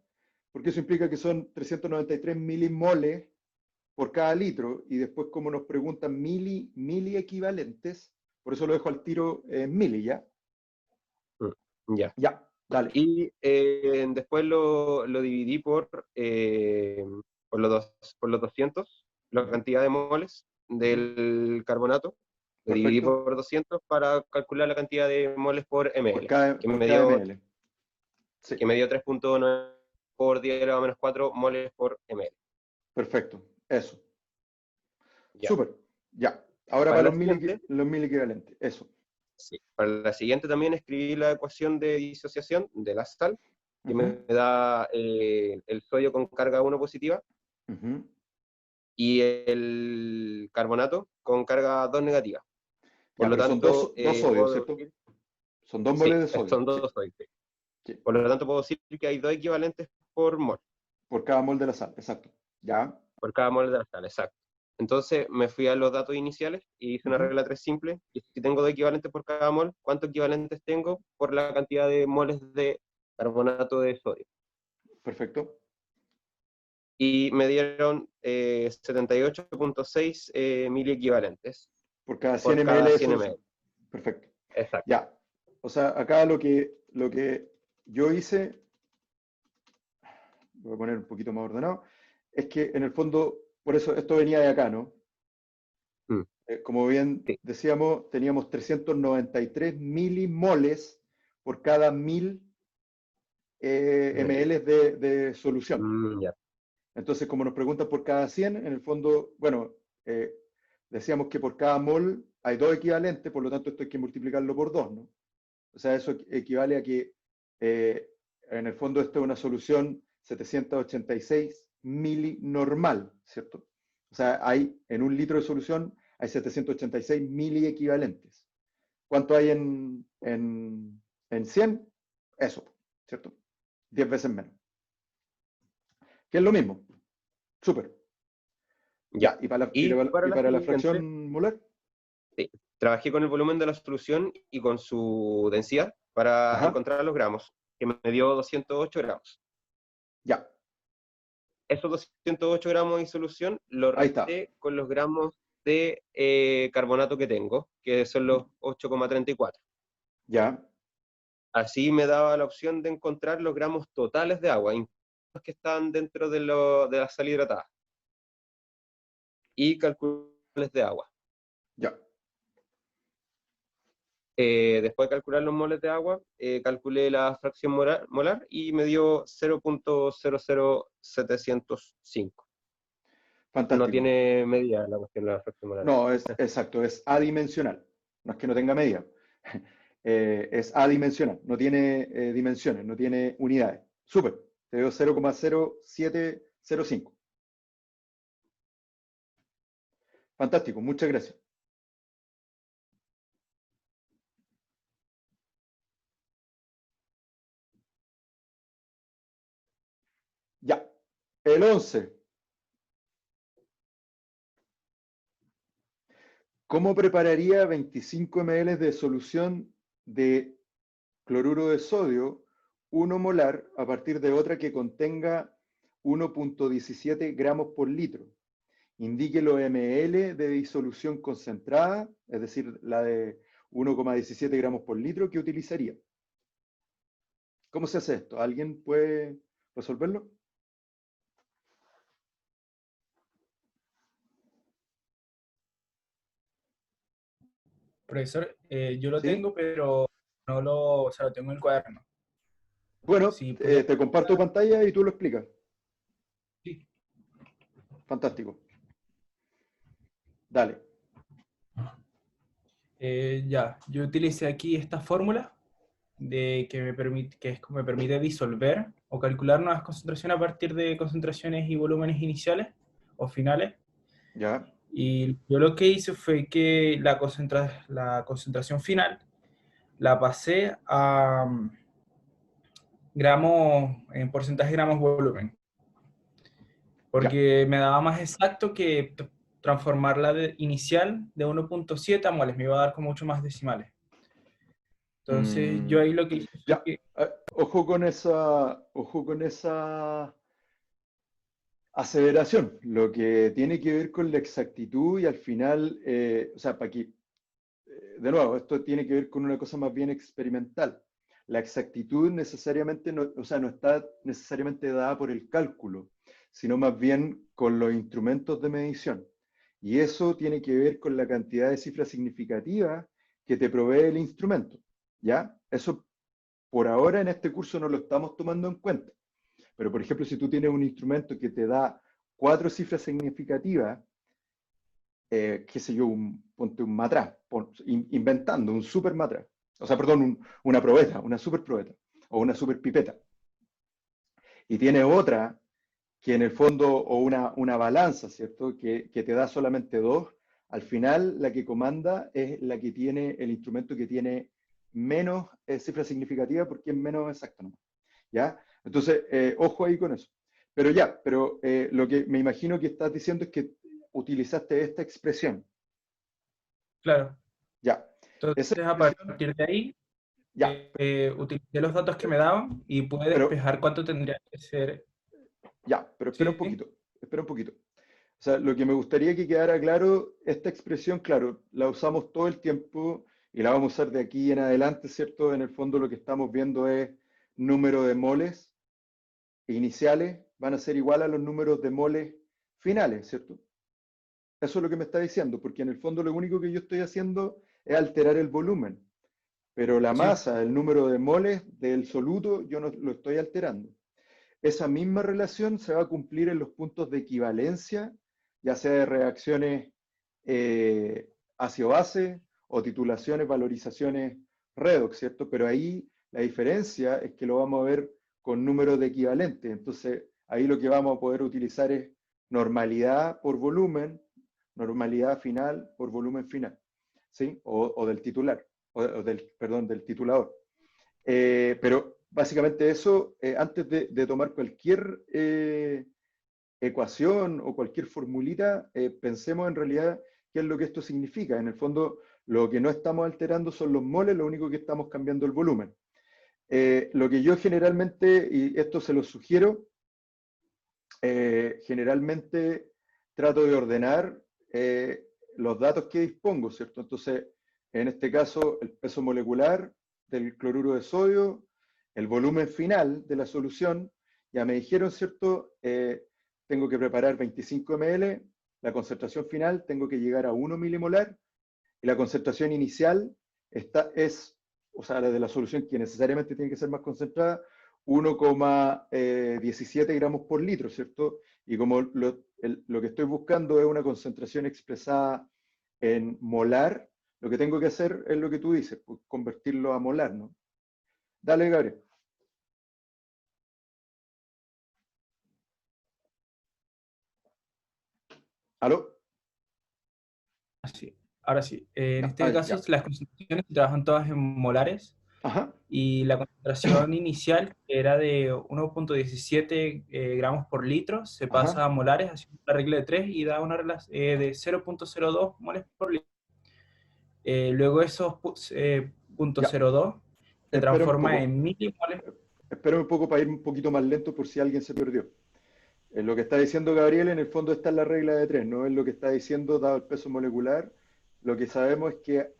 Porque eso implica que son 393 milimoles por cada litro, y después como nos preguntan mili equivalentes, por eso lo dejo al tiro en mili, ¿ya? Ya. Ya, dale. Y después lo dividí por los 200, la cantidad de moles del carbonato. Lo dividí Perfecto. por 200 para calcular la cantidad de moles por ml, Por cada que ml. Sí. me dio 3,9 por 10 elevado a menos 4 moles por ml. Perfecto, eso. Ya. Súper, ya. Ahora Para para la los mil equivalentes, eso. Sí. Para la siguiente también escribí la ecuación de disociación de la sal, que me da el sodio con carga 1 positiva y el carbonato con carga 2 negativa. Por Ya, lo pero tanto, son dos sodios, ¿cierto? Son 2 moles de sodio. Son 2 sodios. Sí. Sí. Por lo tanto, puedo decir que hay 2 equivalentes por mol. Por cada mol de la sal, exacto. Ya. Por cada mol de la sal, exacto. Entonces me fui a los datos iniciales y hice una regla 3 simple. Y si tengo 2 equivalentes por cada mol, ¿cuántos equivalentes tengo por la cantidad de moles de carbonato de sodio? Perfecto. Y me dieron 78,6 mil equivalentes. Por cada 100 ml de solución. Perfecto. Exacto. Ya. O sea, acá lo que yo hice, voy a poner un poquito más ordenado, es que en el fondo, por eso esto venía de acá, ¿no? Como bien decíamos, teníamos 393 milimoles por cada 1000 ml de solución. Ya. Entonces, como nos preguntan por cada 100, en el fondo, bueno, decíamos que por cada mol hay 2 equivalentes, por lo tanto esto hay que multiplicarlo por 2, ¿no? O sea, eso equivale a que en el fondo esto es una solución 786 milinormal, ¿cierto? O sea, en un litro de solución hay 786 mili equivalentes. ¿Cuánto hay en 100? Eso, ¿cierto? 10 veces menos. Que es lo mismo. Súper. Ya, ¿y para la fracción molar? Sí. Trabajé con el volumen de la solución y con su densidad para encontrar los gramos, que me dio 208 gramos. Ya. Esos 208 gramos de solución los resté con los gramos de carbonato que tengo, que son los 8,34. Ya. Así me daba la opción de encontrar los gramos totales de agua, incluso los que están dentro de la sal hidratada. Y calcularles de agua. Ya. Después de calcular los moles de agua, calculé la fracción molar y me dio 0.00705. Fantástico. No tiene medida la cuestión de la fracción molar. No, es exacto, es adimensional. No es que no tenga medida. Es adimensional, no tiene dimensiones, no tiene unidades. Súper, te dio 0,0705. Fantástico, muchas gracias. Ya, el 11. ¿Cómo prepararía 25 ml de solución de cloruro de sodio 1 molar a partir de otra que contenga 1,17 gramos por litro? Indique los ml de disolución concentrada, es decir, la de 1,17 gramos por litro que utilizaría. ¿Cómo se hace esto? ¿Alguien puede resolverlo? Profesor, yo lo ¿Sí? tengo, pero no lo, o sea, lo tengo en el cuaderno. Bueno, Si pudiera- te comparto pantalla y tú lo explicas. sí. Fantástico. Dale. Ya, yo utilicé aquí esta fórmula me permite disolver o calcular nuevas concentraciones a partir de concentraciones y volúmenes iniciales o finales. Ya. Y yo lo que hice fue que la concentración final la pasé a gramos, en porcentaje de gramos volumen, Ya. porque me daba más exacto que transformarla inicial de 1,7 a moles, me iba a dar con mucho más decimales. Entonces yo ahí lo que hice fue Ya. que, Ojo con esa aseveración. Lo que tiene que ver con la exactitud y al final, o sea, para que, de nuevo, esto tiene que ver con una cosa más bien experimental. La exactitud necesariamente no, o sea, no está necesariamente dada por el cálculo, sino más bien con los instrumentos de medición. Y eso tiene que ver con la cantidad de cifras significativas que te provee el instrumento. ¿Ya? Eso por ahora en este curso no lo estamos tomando en cuenta. Pero, por ejemplo, si tú tienes un instrumento que te da 4 cifras significativas, qué sé yo, ponte un matraz, inventando un super matraz, o sea, perdón, una probeta, una super probeta, o una super pipeta. Y tiene otra que en el fondo, o una balanza, ¿cierto? Que te da solamente 2, al final la que comanda es la que tiene el instrumento que tiene menos cifras significativas porque es menos exacta, ¿no? ¿Ya? Entonces, ojo ahí con eso. Pero ya, lo que me imagino que estás diciendo es que utilizaste esta expresión. claro, Ya. Esa entonces a expresión, partir de ahí ya, utilicé los datos que me daban y pude pero, despejar cuánto tendría que ser. pero espera un ¿Sí? poquito, espera un poquito. O sea, lo que me gustaría que quedara claro, esta expresión, claro, la usamos todo el tiempo y la vamos a usar de aquí en adelante, ¿cierto? En el fondo lo que estamos viendo es número de moles iniciales van a ser igual a los números de moles finales, ¿cierto? Eso es lo que me está diciendo, porque en el fondo lo único que yo estoy haciendo es alterar el volumen, pero la Sí, masa, el número de moles del soluto, yo no lo estoy alterando. Esa misma relación se va a cumplir en los puntos de equivalencia, ya sea de reacciones ácido-base o titulaciones, valorizaciones redox, ¿cierto? Pero ahí la diferencia es que lo vamos a ver con números de equivalentes. Entonces, ahí lo que vamos a poder utilizar es normalidad por volumen, normalidad final por volumen final, ¿sí? O del titular, perdón, del titulador. Pero básicamente eso, antes de tomar cualquier ecuación o cualquier formulita, pensemos en realidad qué es lo que esto significa. En el fondo, lo que no estamos alterando son los moles, lo único que estamos cambiando el volumen. Lo que yo generalmente, y esto se lo sugiero, generalmente trato de ordenar los datos que dispongo, ¿cierto? Entonces, en este caso, el peso molecular del cloruro de sodio, el volumen final de la solución. Ya me dijeron, ¿cierto? Tengo que preparar 25 ml, la concentración final tengo que llegar a 1 milimolar, y la concentración inicial o sea, la de la solución que necesariamente tiene que ser más concentrada, 1,17 gramos por litro, ¿cierto? Y como lo que estoy buscando es una concentración expresada en molar, lo que tengo que hacer es lo que tú dices, pues, convertirlo a molar, ¿no? Dale, Gabriel. ¿Aló? Sí, ahora sí. En este caso, Ya. las concentraciones se trabajan todas en molares Ajá, y la concentración inicial, que era de 1,17 gramos por litro, se pasa ajá, a molares haciendo la regla de 3 y da una de 0,02 moles por litro. Luego esos ya. 0,02 se Espera un transforma poco. en milimoles. Espera un poco para ir un poquito más lento por si alguien se perdió. Lo que está diciendo Gabriel, en el fondo está en la regla de 3, no es lo que está diciendo dado el peso molecular. Lo que sabemos es que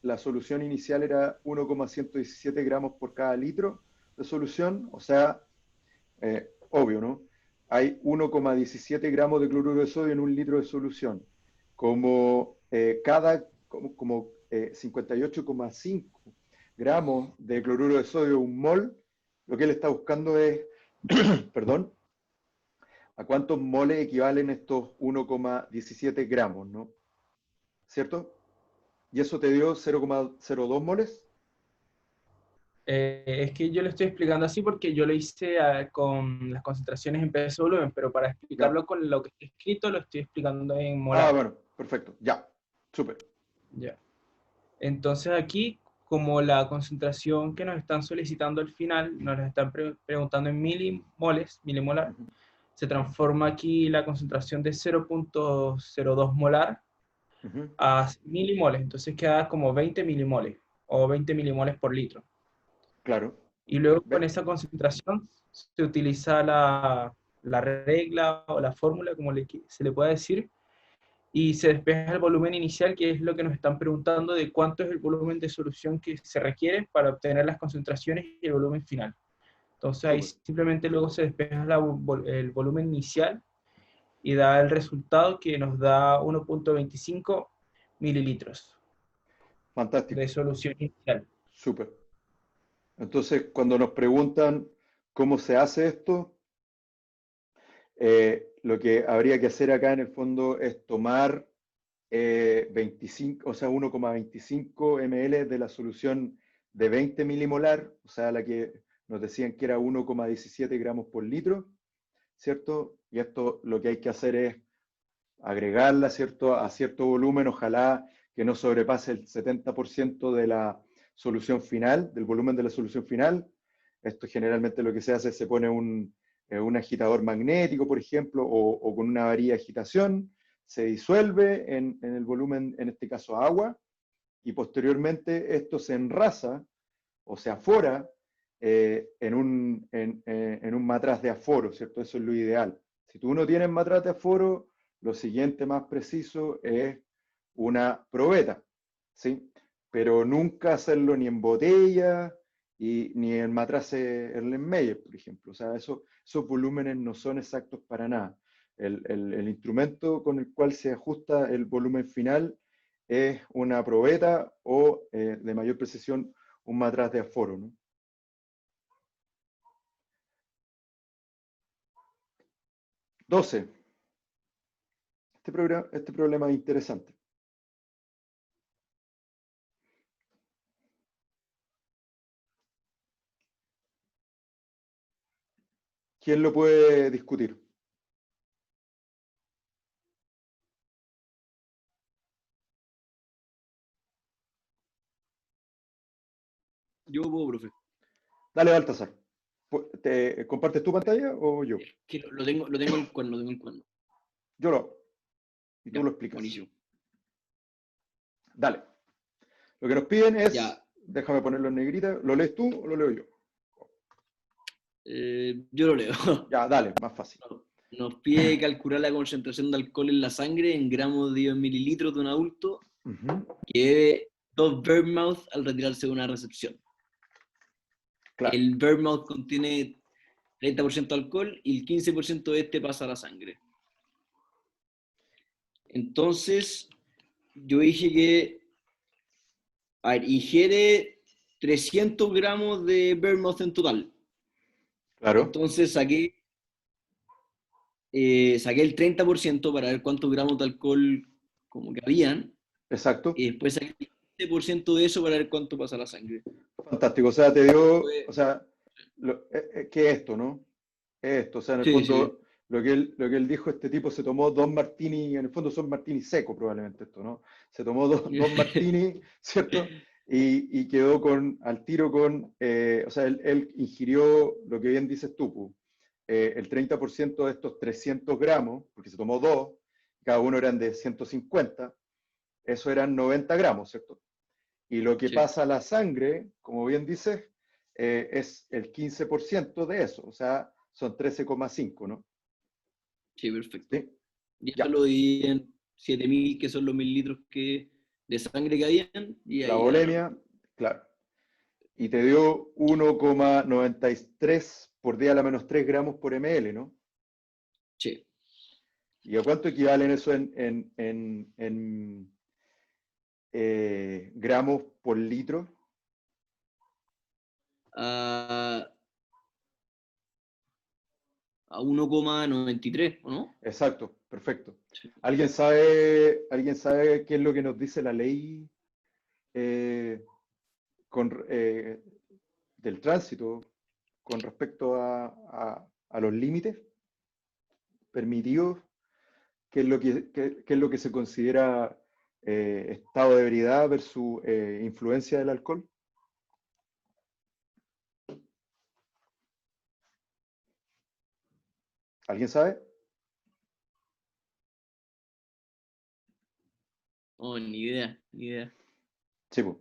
la solución inicial era 1,117 gramos por cada litro de solución, o sea, obvio, ¿no? Hay 1,17 gramos de cloruro de sodio en un litro de solución. Como 58,5 gramos de cloruro de sodio, un mol, lo que él está buscando es, perdón, ¿a cuántos moles equivalen estos 1,17 gramos, ¿no? ¿Cierto? ¿Y eso te dio 0,02 moles? Es que yo lo estoy explicando así porque yo lo hice con las concentraciones en peso volumen, pero para Ya. explicarlo con lo que está escrito lo estoy explicando en Ah, molar. bueno, perfecto. Ya. Súper. Ya. Entonces aquí, como la concentración que nos están solicitando al final, nos la están preguntando en milimolar, Ujú. se transforma aquí la concentración de 0,02 molar Ujú. a milimoles, entonces queda como 20 milimoles o 20 milimoles por litro. Claro. Y luego con Ve- esa concentración se utiliza la regla o la fórmula, como se le puede decir, y se despeja el volumen inicial, que es lo que nos están preguntando de cuánto es el volumen de solución que se requiere para obtener las concentraciones y el volumen final. Entonces ahí Súper. simplemente luego se despeja el volumen inicial y da el resultado que nos da 1,25 mililitros Fantástico. de solución inicial. Súper. Entonces, cuando nos preguntan cómo se hace esto, lo que habría que hacer acá en el fondo es tomar 25, o sea, 1,25 ml de la solución de 20 milimolar, o sea, la que nos decían que era 1,17 gramos por litro, ¿cierto? Y esto lo que hay que hacer es agregarla, ¿cierto? A cierto volumen, ojalá que no sobrepase el 70% de la solución final, del volumen de la solución final. Esto generalmente lo que se hace es se pone un agitador magnético, por ejemplo, o con una varilla de agitación, se disuelve en el volumen, en este caso agua, y posteriormente esto se enrasa o se afora en un matraz de aforo, ¿cierto? Eso es lo ideal. Si tú no tienes matraz de aforo, lo siguiente más preciso es una probeta, ¿sí? Pero nunca hacerlo ni en botella ni en matraces Erlenmeyer, por ejemplo. O sea, esos volúmenes no son exactos para nada. El instrumento con el cual se ajusta el volumen final es una probeta o, de mayor precisión, un matraz de aforo, ¿no? 12. Este problema es interesante. ¿Quién lo puede discutir? Yo puedo, profe. Dale, Baltasar. ¿Compartes tu pantalla o yo? Que lo tengo en cuando, lo tengo en cuando. Yo lo hago. Y tú Ya, lo explicas. buenísimo. Dale. Lo que nos piden es, Ya. déjame ponerlo en negrita, ¿lo lees tú o lo leo yo? Yo lo leo. Ya, dale, más fácil. Nos pide calcular la concentración de alcohol en la sangre en gramos de mililitros de un adulto Ujú. que bebe 2 Vermouth al retirarse de una recepción. Claro, el vermouth contiene 30% de alcohol y el 15% de este pasa a la sangre. Entonces, yo dije que, a ver, ingiere 300 gramos de vermouth en total. claro, Entonces saqué el 30% para ver cuántos gramos de alcohol como que habían, exacto. y después saqué el 15% de eso para ver cuánto pasa a la sangre. Fantástico. O sea, te dio, Fue- o sea, ¿qué es esto, no? Es esto, o sea, en el Sí, sí. fondo, lo que él dijo, este tipo se tomó 2 martini, en el fondo son martini secos probablemente esto, ¿no? Se tomó dos martini, ¿cierto? Y quedó al tiro con, o sea, él ingirió lo que bien dices tú, el 30% de estos 300 gramos, porque se tomó dos, cada uno eran de 150, eso eran 90 gramos, ¿cierto? Y lo que Sí, pasa a la sangre, como bien dices, es el 15% de eso, o sea, son 13,5, ¿no? sí, perfecto. ¿Sí? Y eso Ya, lo dividí en 7.000, que son los mililitros de sangre que habían, y la ahí ya, volemia, claro. Y te dio 1,93 por día a la menos 3 gramos por ml, ¿no? sí. ¿Y a cuánto equivalen eso gramos por litro? A, a 1,93, ¿o no? Exacto, perfecto. Sí. ¿Alguien sabe qué es lo que nos dice la ley eh, con, del tránsito con respecto a los límites permitidos? ¿Qué es lo que se considera estado de ebriedad versus influencia del alcohol? ¿Alguien sabe? Oh, ni idea, ni idea. Sí, pues,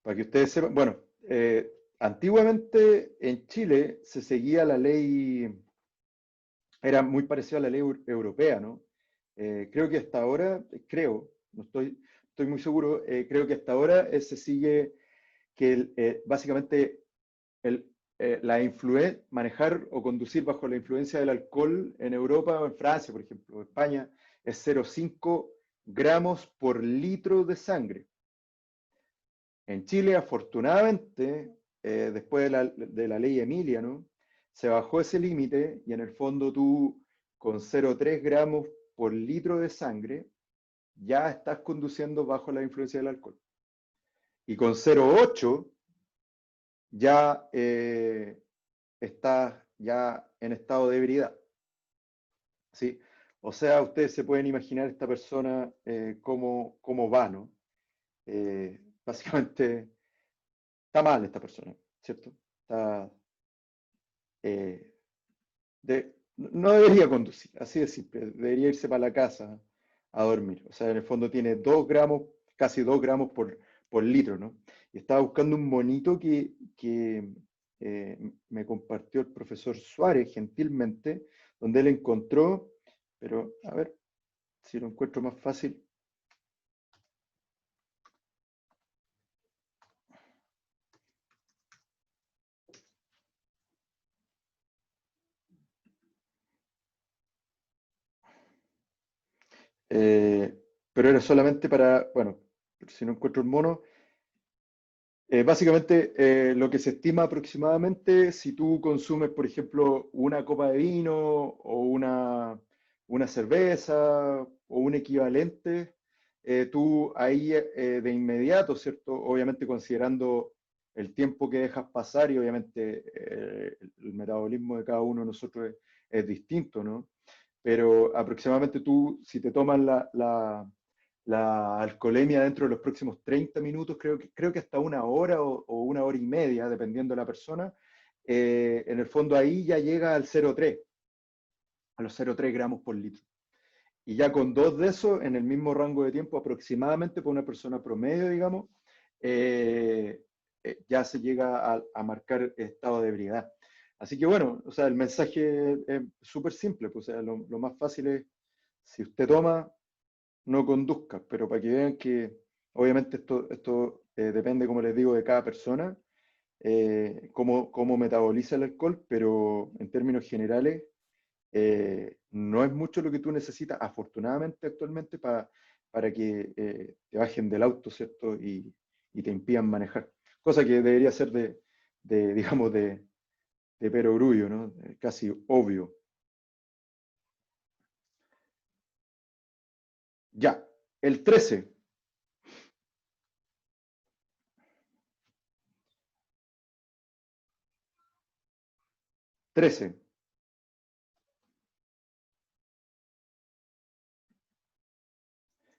para que ustedes sepan, bueno, antiguamente en Chile se seguía la ley, era muy parecida a la ley europea, ¿no? Creo que hasta ahora, no estoy muy seguro, creo que hasta ahora se sigue que básicamente el, manejar o conducir bajo la influencia del alcohol en Europa o en Francia, por ejemplo, o España, es 0,5 gramos por litro de sangre. En Chile, afortunadamente, después de la ley Emilia, ¿no? Se bajó ese límite y en el fondo tú, con 0,3 gramos por litro de sangre, ya estás conduciendo bajo la influencia del alcohol. Y con 0,8 ya estás ya en estado de ebriedad. ¿Sí? O sea, ustedes se pueden imaginar esta persona cómo va, ¿no? Básicamente está mal esta persona, ¿cierto? Está, eh, no debería conducir, así de simple, debería irse para la casa a dormir. O sea, en el fondo tiene 2 gramos, casi 2 gramos por litro, ¿no? Y estaba buscando un monito que me compartió el profesor Suárez gentilmente, donde él encontró, pero a ver si lo encuentro más fácil. Pero era solamente para, bueno, si no encuentro el mono, básicamente lo que se estima aproximadamente, si tú consumes, por ejemplo, una copa de vino o una cerveza o un equivalente, tú ahí de inmediato, ¿cierto? Obviamente considerando el tiempo que dejas pasar y obviamente el metabolismo de cada uno de nosotros es distinto, ¿no? Pero aproximadamente tú, si te tomas la alcoholemia dentro de los próximos 30 minutos, creo que hasta una hora o una hora y media, dependiendo de la persona, en el fondo ahí ya llega al 0,3, a los 0,3 gramos por litro. Y ya con dos de esos, en el mismo rango de tiempo aproximadamente, por una persona promedio, digamos, ya se llega a marcar estado de ebriedad. Así que bueno, o sea, el mensaje es súper simple, pues, o sea, lo más fácil es, si usted toma, no conduzca, pero para que vean que obviamente esto depende, como les digo, de cada persona, cómo metaboliza el alcohol, pero en términos generales no es mucho lo que tú necesitas, afortunadamente actualmente, para que te bajen del auto, ¿cierto? Y te impidan manejar. Cosa que debería ser digamos, de perogrullo, ¿no? Casi obvio. Ya, el 13.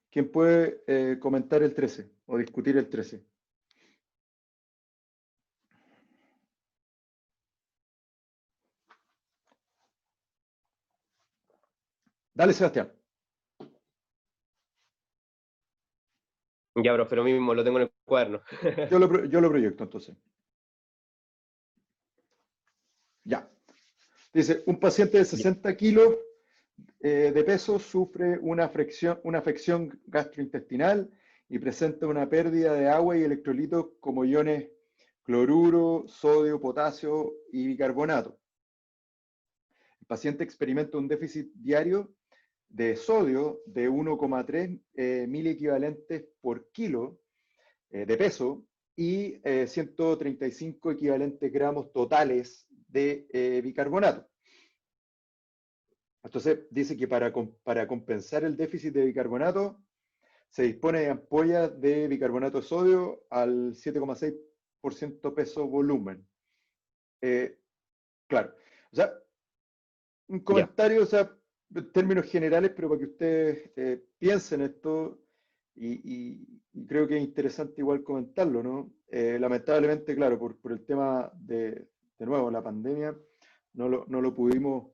¿Quién puede comentar el 13 o discutir el 13? Dale, Sebastián. Ya, profe, lo mismo, lo tengo en el cuaderno. Yo lo proyecto entonces. Ya. Dice, un paciente de 60 kilos de peso sufre una afección gastrointestinal y presenta una pérdida de agua y electrolitos como iones cloruro, sodio, potasio y bicarbonato. El paciente experimenta un déficit diario de sodio de 1,3 miliequivalentes por kilo de peso y 135 equivalentes gramos totales de bicarbonato. Entonces dice que para compensar el déficit de bicarbonato se dispone de ampollas de bicarbonato de sodio al 7,6% peso volumen. Claro, o sea, un comentario, o sea, en términos generales, pero para que ustedes piensen esto, y creo que es interesante igual comentarlo, ¿no? Lamentablemente, claro, por el tema de nuevo, la pandemia, no lo pudimos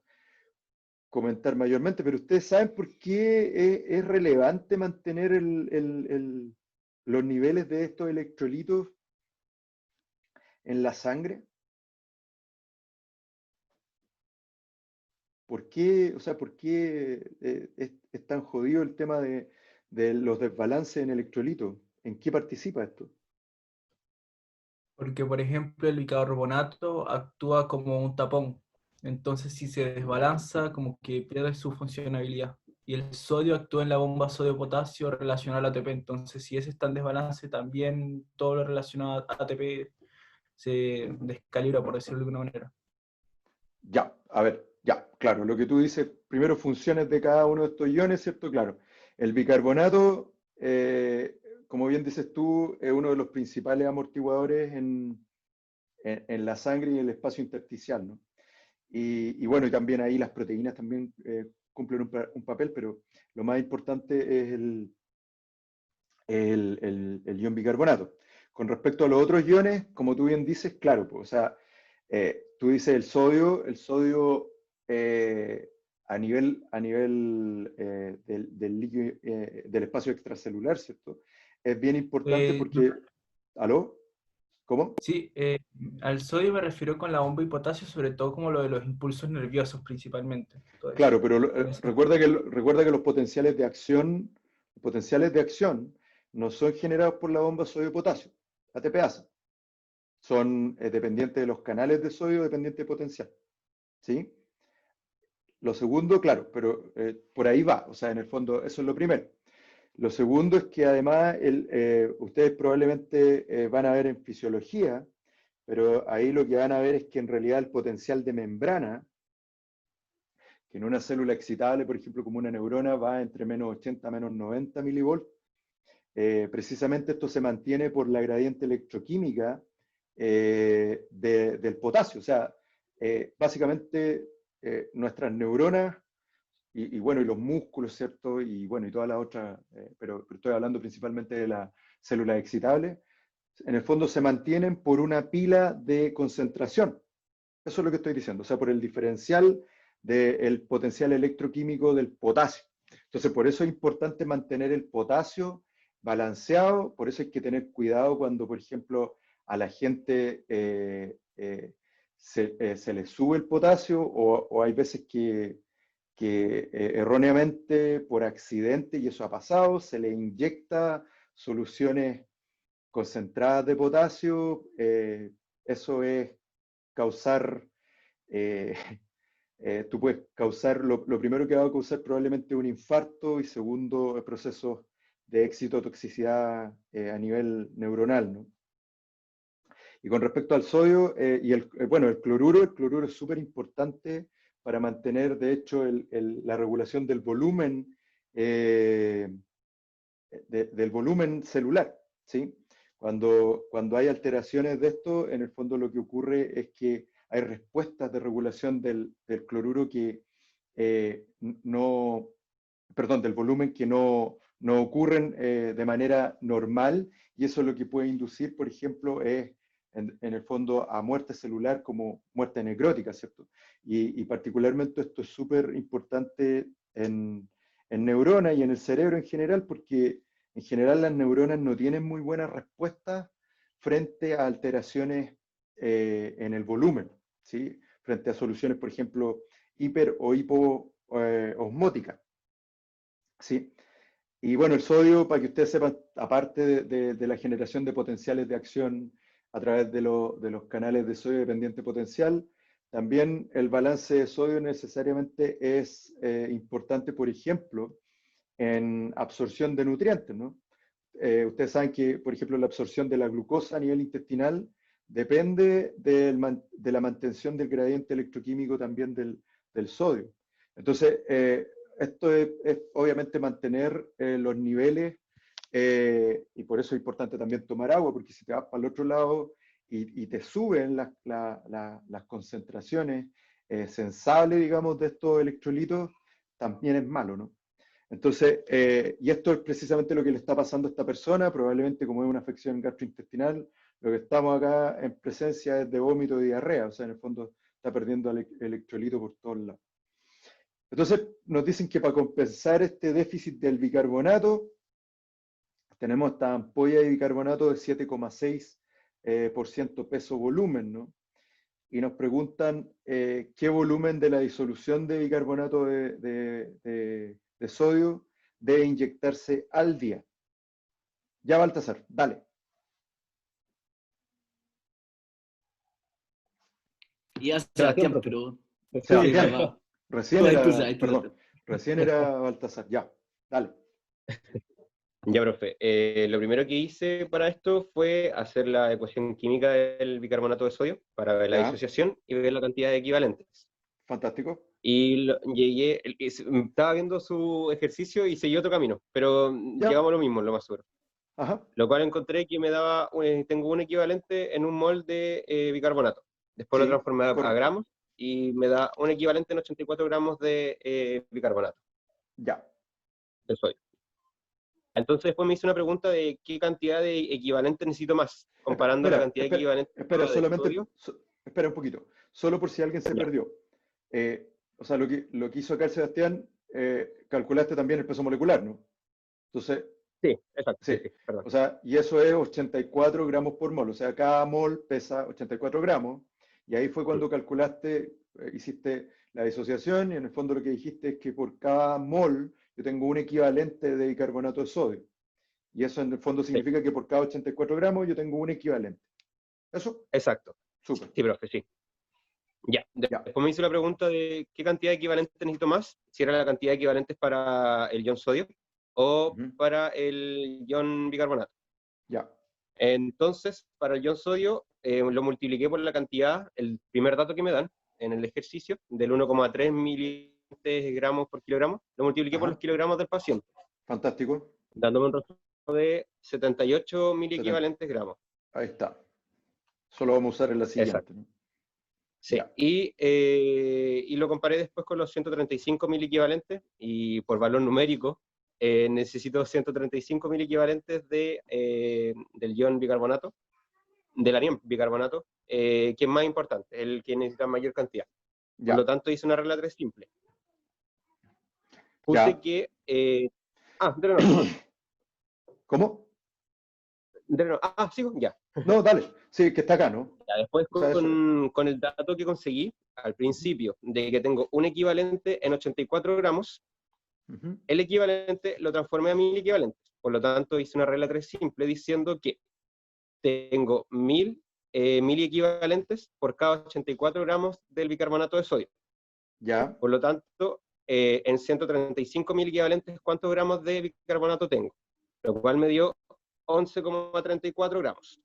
comentar mayormente, pero ustedes saben por qué es relevante mantener los niveles de estos electrolitos en la sangre. ¿Por qué, o sea, por qué es tan jodido el tema de los desbalances en electrolitos? ¿En qué participa esto? Porque, por ejemplo, el bicarbonato actúa como un tapón. Entonces, si se desbalanza, como que pierde su funcionalidad. Y el sodio actúa en la bomba sodio-potasio relacionada al ATP. Entonces, si ese está en desbalance, también todo lo relacionado a ATP se descalibra, por decirlo de alguna manera. Ya, a ver, ya, claro, lo que tú dices, primero funciones de cada uno de estos iones, ¿cierto? Claro, el bicarbonato, como bien dices tú, es uno de los principales amortiguadores en la sangre y el espacio intersticial, ¿no? Y bueno, y también ahí las proteínas también cumplen un papel, pero lo más importante es el ion bicarbonato. Con respecto a los otros iones, como tú bien dices, claro, pues, o sea, tú dices el sodio a nivel del líquido, del espacio extracelular, ¿cierto? Es bien importante porque... ¿Aló? ¿Cómo? Sí, al sodio me refiero con la bomba y potasio, sobre todo como lo de los impulsos nerviosos principalmente. Todo eso. Claro, pero recuerda que los potenciales de acción no son generados por la bomba sodio-potasio, ATPasa. Son dependientes de los canales de sodio, dependientes de potencial. ¿Sí? Lo segundo, claro, pero por ahí va, o sea, en el fondo, eso es lo primero. Lo segundo es que además ustedes probablemente van a ver en fisiología, pero ahí lo que van a ver es que en realidad el potencial de membrana, que en una célula excitable, por ejemplo, como una neurona, va entre menos 80 a menos 90 milivolts, precisamente esto se mantiene por la gradiente electroquímica del potasio. O sea, básicamente nuestras neuronas bueno, y los músculos, ¿cierto? Y bueno, y todas las otras, pero estoy hablando principalmente de las células excitables, en el fondo se mantienen por una pila de concentración. Eso es lo que estoy diciendo, o sea, por el diferencial del potencial electroquímico del potasio. Entonces, por eso es importante mantener el potasio balanceado, por eso hay que tener cuidado cuando, por ejemplo, a la gente se le sube el potasio o hay veces que erróneamente, por accidente, y eso ha pasado, se le inyecta soluciones concentradas de potasio eso es causar, tú puedes causar, lo primero que va a causar probablemente un infarto y segundo, procesos de éxito toxicidad a nivel neuronal, ¿no? Y con respecto al sodio bueno, el cloruro es súper importante para mantener, de hecho, la regulación del volumen, del volumen celular, ¿sí? Cuando hay alteraciones de esto, en el fondo lo que ocurre es que hay respuestas de regulación del cloruro que del volumen que no ocurren de manera normal, y eso lo que puede inducir, por ejemplo, es en el fondo a muerte celular como muerte necrótica, ¿cierto? Y particularmente esto es súper importante en neuronas y en el cerebro en general, porque en general las neuronas no tienen muy buenas respuestas frente a alteraciones en el volumen, ¿sí? Frente a soluciones, por ejemplo, hiper o hipoosmóticas, ¿sí? Y bueno, el sodio, para que ustedes sepan, aparte de la generación de potenciales de acción a través de los canales de sodio dependiente potencial, también el balance de sodio necesariamente es importante, por ejemplo, en absorción de nutrientes, ¿no? Ustedes saben que, por ejemplo, la absorción de la glucosa a nivel intestinal depende de la mantención del gradiente electroquímico también del sodio. Entonces, esto es obviamente mantener los niveles, y por eso es importante también tomar agua, porque si te vas para el otro lado y te suben las concentraciones sensables, digamos, de estos electrolitos, también es malo, ¿no? Entonces, y esto es precisamente lo que le está pasando a esta persona, probablemente como es una afección gastrointestinal, lo que estamos acá en presencia es de vómito y diarrea, o sea, en el fondo está perdiendo electrolito por todos lados. Entonces, nos dicen que para compensar este déficit del bicarbonato, tenemos esta ampolla de bicarbonato de 7,6% peso volumen, ¿no? Y nos preguntan qué volumen de la disolución de bicarbonato de sodio debe inyectarse al día. Ya, Baltasar, dale. Y a Sebastián, pero... Sebastián, va. recién Tú era, sabes, perdón, recién era Baltasar, ya, dale. Ya, profe. Lo primero que hice para esto fue hacer la ecuación química del bicarbonato de sodio para ver la Ya. disociación y ver la cantidad de equivalentes. Fantástico. Y estaba viendo su ejercicio y seguí otro camino, pero Ya. llegamos a lo mismo, lo más seguro. Ajá. Lo cual encontré que me daba, tengo un equivalente en un mol de bicarbonato. Después Sí, lo transformé a correcto. gramos y me da un equivalente en 84 gramos de bicarbonato Ya. de sodio. Entonces después me hice una pregunta de qué cantidad de equivalente necesito más, comparando la cantidad de equivalente Espera, de solamente, sodio. espera un poquito, solo por si alguien se Ya. perdió. O sea, lo que hizo acá el Sebastián, calculaste también el peso molecular, ¿no? Entonces, Sí, exacto. sí, Sí, perdón. o sea, y eso es 84 gramos por mol, o sea, cada mol pesa 84 gramos, y ahí fue cuando calculaste, hiciste la disociación, y en el fondo lo que dijiste es que por cada mol yo tengo un equivalente de bicarbonato de sodio. Y eso en el fondo significa que por cada 84 gramos yo tengo un equivalente. ¿Eso? Exacto. Súper. Sí, profe, sí. Ya. Después me hice la pregunta de qué cantidad de equivalentes necesito más, si era la cantidad de equivalentes para el ion sodio o para el ion bicarbonato. Ya. Entonces, para el ion sodio, lo multipliqué por la cantidad, el primer dato que me dan en el ejercicio, del 1,3 miligramos por kilogramo, lo multipliqué por los kilogramos del paciente. Fantástico. Dándome un resultado de 78 miliequivalentes gramos. Ahí está. Solo vamos a usar en la siguiente. ¿No? Sí, y lo comparé después con los 135 miliequivalentes, y por valor numérico, necesito 135 miliequivalentes del ion bicarbonato, del anión bicarbonato, que es más importante, el que necesita mayor cantidad. Por lo tanto, hice una regla 3 simple. Puse que... ¿Cómo? Sigo, ya. No, dale. Sí, que está acá, ¿no? Ya, después con el dato que conseguí al principio, de que tengo un equivalente en 84 gramos, el equivalente lo transformé a 1000 equivalentes. Por lo tanto, hice una regla 3 simple diciendo que tengo 1000 miliequivalentes por cada 84 gramos del bicarbonato de sodio. Ya, Por lo tanto, en 135 miliequivalentes, ¿cuántos gramos de bicarbonato tengo? Lo cual me dio 11,34 gramos.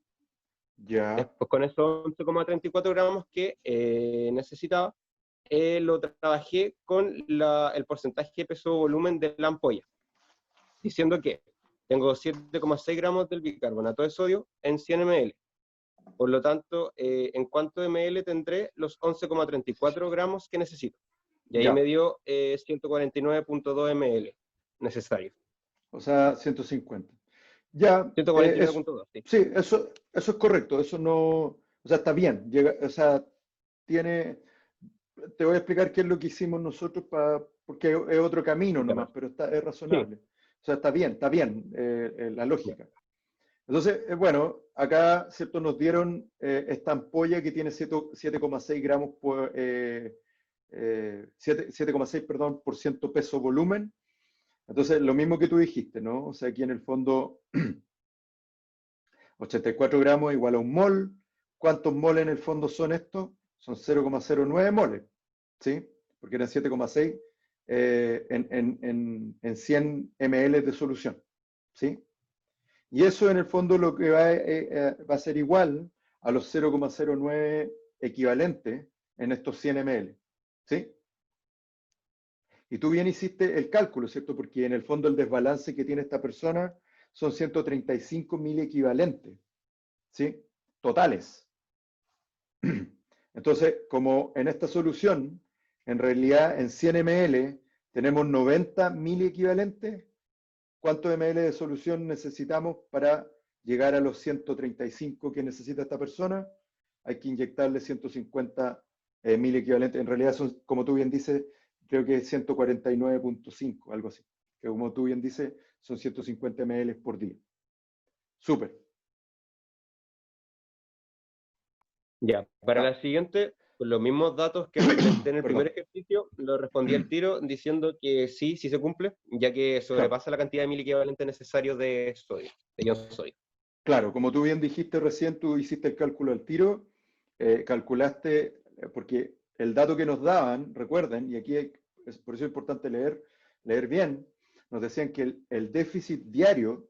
ya, Después, con esos 11,34 gramos que necesitaba, lo trabajé con el porcentaje de peso-volumen de la ampolla, diciendo que tengo 7,6 gramos del bicarbonato de sodio en 100 ml. Por lo tanto, ¿en cuánto ml tendré los 11,34 gramos que necesito? Y ahí ya. me dio 149,2 ml necesario. O sea, 150. Ya, 149,2, sí. sí, eso es correcto, eso no, o sea, está bien, o sea, te voy a explicar qué es lo que hicimos nosotros porque es otro camino nomás, pero es razonable. O sea, está bien la lógica. Entonces, bueno, acá, ¿cierto? Nos dieron esta ampolla que tiene 7,6 gramos por, 7,6, perdón, por ciento peso volumen. Entonces, lo mismo que tú dijiste, ¿no? O sea, aquí en el fondo, 84 gramos igual a un mol. ¿Cuántos moles en el fondo son estos? Son 0,09 moles, ¿sí? Porque eran 7,6 en 100 ml de solución, ¿sí? Y eso en el fondo lo que va a ser igual a los 0,09 equivalentes en estos 100 ml, ¿sí? Y tú bien hiciste el cálculo, ¿cierto? Porque en el fondo el desbalance que tiene esta persona son 135 mil equivalentes, ¿sí? Totales. Entonces, como en esta solución, en realidad en 100 ml tenemos 90 mil equivalentes, ¿cuántos ml de solución necesitamos para llegar a los 135 que necesita esta persona? Hay que inyectarle 150 mil equivalentes. En realidad son, como tú bien dices, creo que es 149,5, algo así. Que como tú bien dices, son 150 ml por día. Súper. Ya, para Ya. la siguiente, con los mismos datos que presenté en el Perdón. primer ejercicio, lo respondí al tiro diciendo que sí se cumple, ya que sobrepasa la cantidad de miliequivalentes necesarios de sodio, de ion sodio. Claro, como tú bien dijiste recién, tú hiciste el cálculo al tiro, calculaste, porque el dato que nos daban, recuerden, y aquí por eso es importante leer bien, nos decían que el déficit diario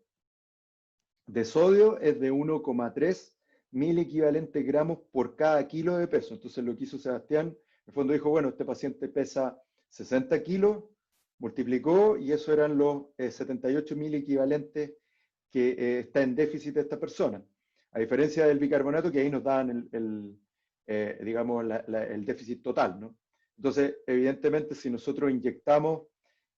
de sodio es de 1,3 mil equivalentes gramos por cada kilo de peso. Entonces lo que hizo Sebastián, en el fondo dijo, bueno, este paciente pesa 60 kilos, multiplicó y eso eran los 78 mil equivalentes que está en déficit de esta persona. A diferencia del bicarbonato, que ahí nos daban digamos, el déficit total, ¿no? Entonces, evidentemente, si nosotros inyectamos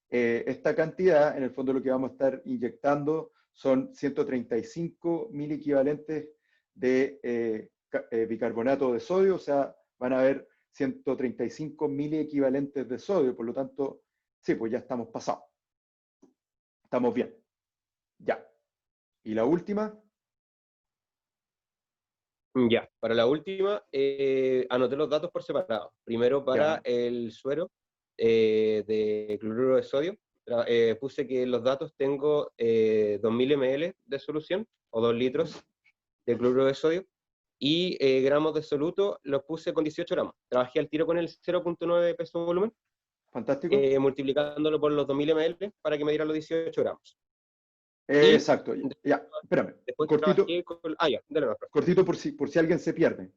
esta cantidad, en el fondo lo que vamos a estar inyectando son 135 mil equivalentes de bicarbonato de sodio, o sea, van a haber 135 mil equivalentes de sodio, por lo tanto, sí, pues ya estamos pasados. Estamos bien. Ya. ¿Y la última? Ya, para la última, anoté los datos por separado. Primero para el suero de cloruro de sodio, puse que en los datos tengo 2000 ml de solución, o 2 litros de cloruro de sodio, y gramos de soluto los puse con 18 gramos. Trabajé al tiro con el 0,9 de peso volumen, Fantástico. multiplicándolo por los 2000 ml para que me diera los 18 gramos. Exacto. Ya, espérame. Cortito, cortito por si alguien se pierde.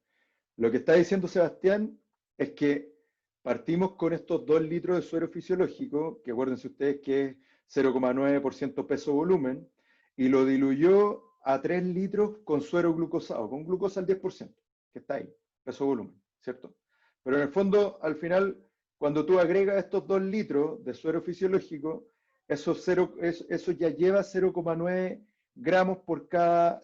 Lo que está diciendo Sebastián es que partimos con estos 2 litros de suero fisiológico, que acuérdense ustedes que es 0,9% peso volumen, y lo diluyó a 3 litros con suero glucosado, con glucosa al 10%, que está ahí, peso volumen, ¿cierto? Pero en el fondo, al final, cuando tú agregas estos 2 litros de suero fisiológico, eso ya lleva 0,9 gramos por cada,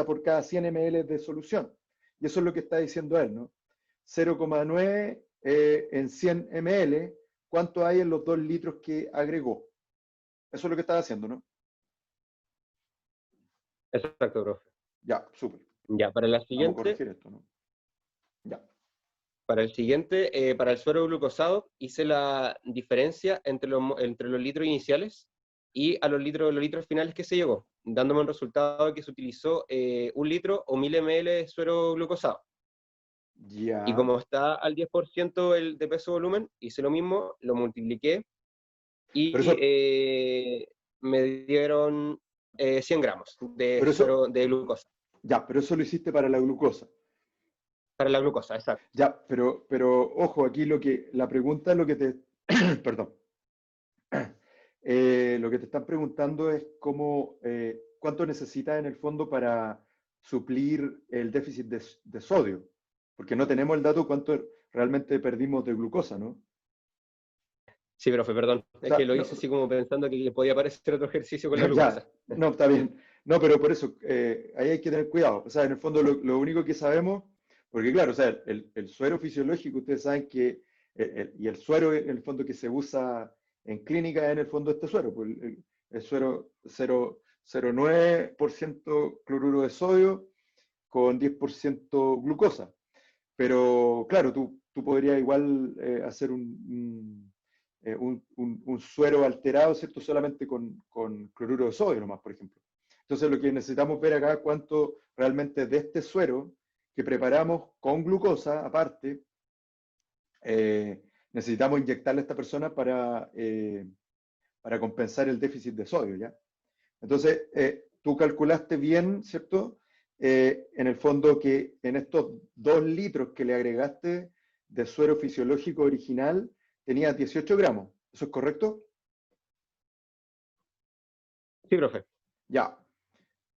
por cada 100 ml de solución. Y eso es lo que está diciendo él, ¿no? 0,9 en 100 ml, ¿cuánto hay en los 2 litros que agregó? Eso es lo que estaba haciendo, ¿no? Exacto, profe. Ya, súper. Ya, para la siguiente. Vamos a corregir esto, ¿no? Ya. Para el siguiente, para el suero glucosado, hice la diferencia entre los litros iniciales y a los litros finales que se llegó, dándome un resultado que se utilizó 1 litro o 1000 ml de suero glucosado. Ya. Y como está al 10% de peso volumen, hice lo mismo, lo multipliqué y Pero eso- me dieron 100 gramos de Pero eso- suero de glucosa. Ya, pero eso lo hiciste para la glucosa. Para la glucosa, exacto. Ya, pero ojo, aquí la pregunta, lo que te, perdón, lo que te están preguntando es cuánto necesitas en el fondo para suplir el déficit de sodio, porque no tenemos el dato cuánto realmente perdimos de glucosa, ¿no? Sí, profe, perdón. O Es sea, que lo no, hice así como pensando que podía aparecer otro ejercicio con la ya, glucosa. no, está bien. No, pero por eso, ahí hay que tener cuidado. O sea, en el fondo lo único que sabemos, porque claro, o sea, el suero fisiológico, ustedes saben que, y el suero en el fondo que se usa en clínica es en el fondo este suero, pues el suero 0,09% cloruro de sodio con 10% glucosa. Pero claro, tú podrías igual hacer un suero alterado, ¿cierto? Solamente con cloruro de sodio nomás, por ejemplo. Entonces lo que necesitamos ver acá es cuánto realmente de este suero que preparamos con glucosa, aparte, necesitamos inyectarle a esta persona para compensar el déficit de sodio, ¿ya? Entonces, tú calculaste bien, ¿cierto? En el fondo que en estos 2 litros que le agregaste de suero fisiológico original, tenía 18 gramos. ¿Eso es correcto? Sí, profe. Ya.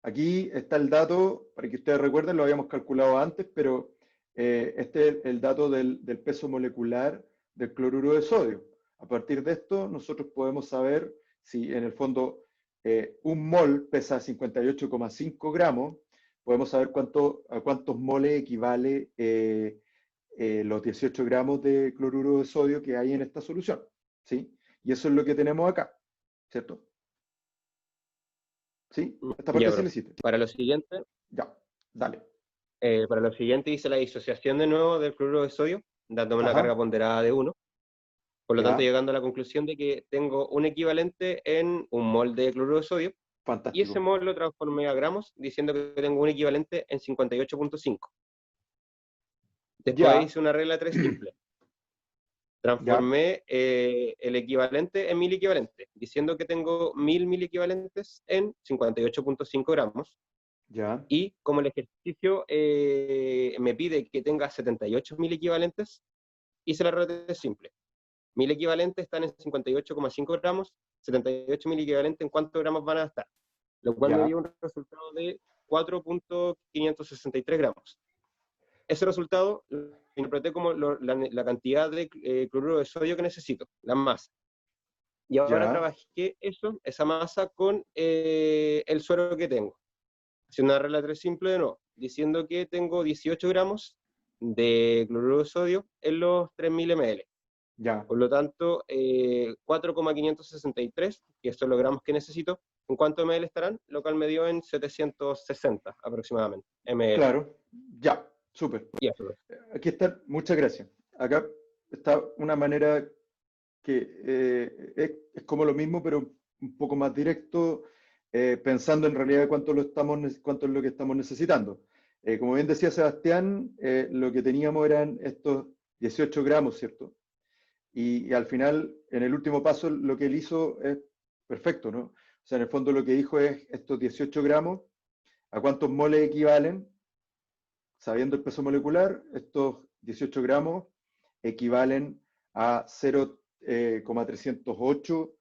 Aquí está el dato, para que ustedes recuerden, lo habíamos calculado antes, pero este es el dato del peso molecular del cloruro de sodio. A partir de esto, nosotros podemos saber si en el fondo un mol pesa 58,5 gramos, podemos saber a cuántos moles equivale los 18 gramos de cloruro de sodio que hay en esta solución, ¿sí? Y eso es lo que tenemos acá, ¿cierto? ¿Sí? Esta parte Ya, sí la profe. hiciste. Para lo siguiente, Ya, dale. hice la disociación de nuevo del cloruro de sodio, dándome una Ajá. carga ponderada de 1. Por lo Ya. tanto, llegando a la conclusión de que tengo un equivalente en un mol de cloruro de sodio, y ese Fantástico. mol lo transformé a gramos, diciendo que tengo un equivalente en 58,5. Después Ya. hice una regla 3 simple. Transformé el equivalente en 1000 equivalentes, diciendo que tengo 1000 equivalentes en 58,5 gramos. Ya. Y como el ejercicio me pide que tenga 78.000 equivalentes, hice la regla 3 simple. 1000 equivalentes están en 58,5 gramos, 78.000 equivalentes en cuántos gramos van a estar, lo cual Ya. me dio un resultado de 4.563 gramos. Ese resultado lo interpreté como la cantidad de cloruro de sodio que necesito, la masa. Y ahora Ya. trabajé esa masa con el suero que tengo. Haciendo una regla 3 simple de nuevo, diciendo que tengo 18 gramos de cloruro de sodio en los 3000 ml. Ya. Por lo tanto, 4,563, que son los gramos que necesito, ¿en cuánto ml estarán? Lo cual me dio en 760 aproximadamente ml. Claro. Ya. Súper. Y eso. Aquí está. Muchas gracias. Acá está una manera que es como lo mismo, pero un poco más directo, pensando en realidad cuánto es lo que estamos necesitando. Como bien decía Sebastián, lo que teníamos eran estos 18 gramos, ¿cierto? Y al final, en el último paso, lo que él hizo es perfecto, ¿no? O sea, en el fondo lo que dijo es estos 18 gramos, ¿a cuántos moles equivalen? Sabiendo el peso molecular, estos 18 gramos equivalen a 0,308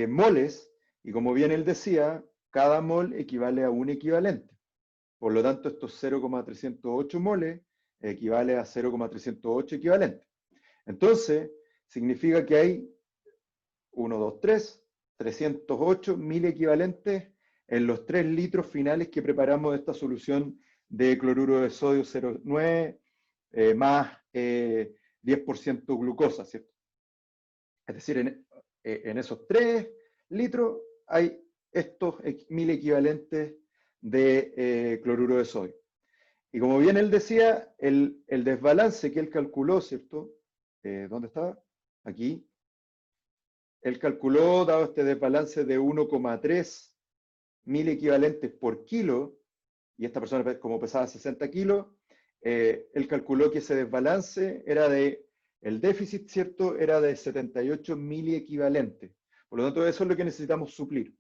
moles, y como bien él decía, cada mol equivale a un equivalente. Por lo tanto, estos 0,308 moles equivale a 0,308 equivalentes. Entonces, significa que hay 1, 2, 3, 308 mil equivalentes en los 3 litros finales que preparamos de esta solución de cloruro de sodio 0,9 más 10% glucosa, ¿cierto? Es decir, en esos 3 litros hay estos 1000 equivalentes de cloruro de sodio. Y como bien él decía, el desbalance que él calculó, ¿cierto? ¿Dónde estaba? Aquí. él calculó, dado este desbalance de 1,3 mil equivalentes por kilo, y esta persona como pesaba 60 kilos, él calculó que ese desbalance era el déficit, ¿cierto? Era de 78 miliequivalentes. Por lo tanto, eso es lo que necesitamos suplir.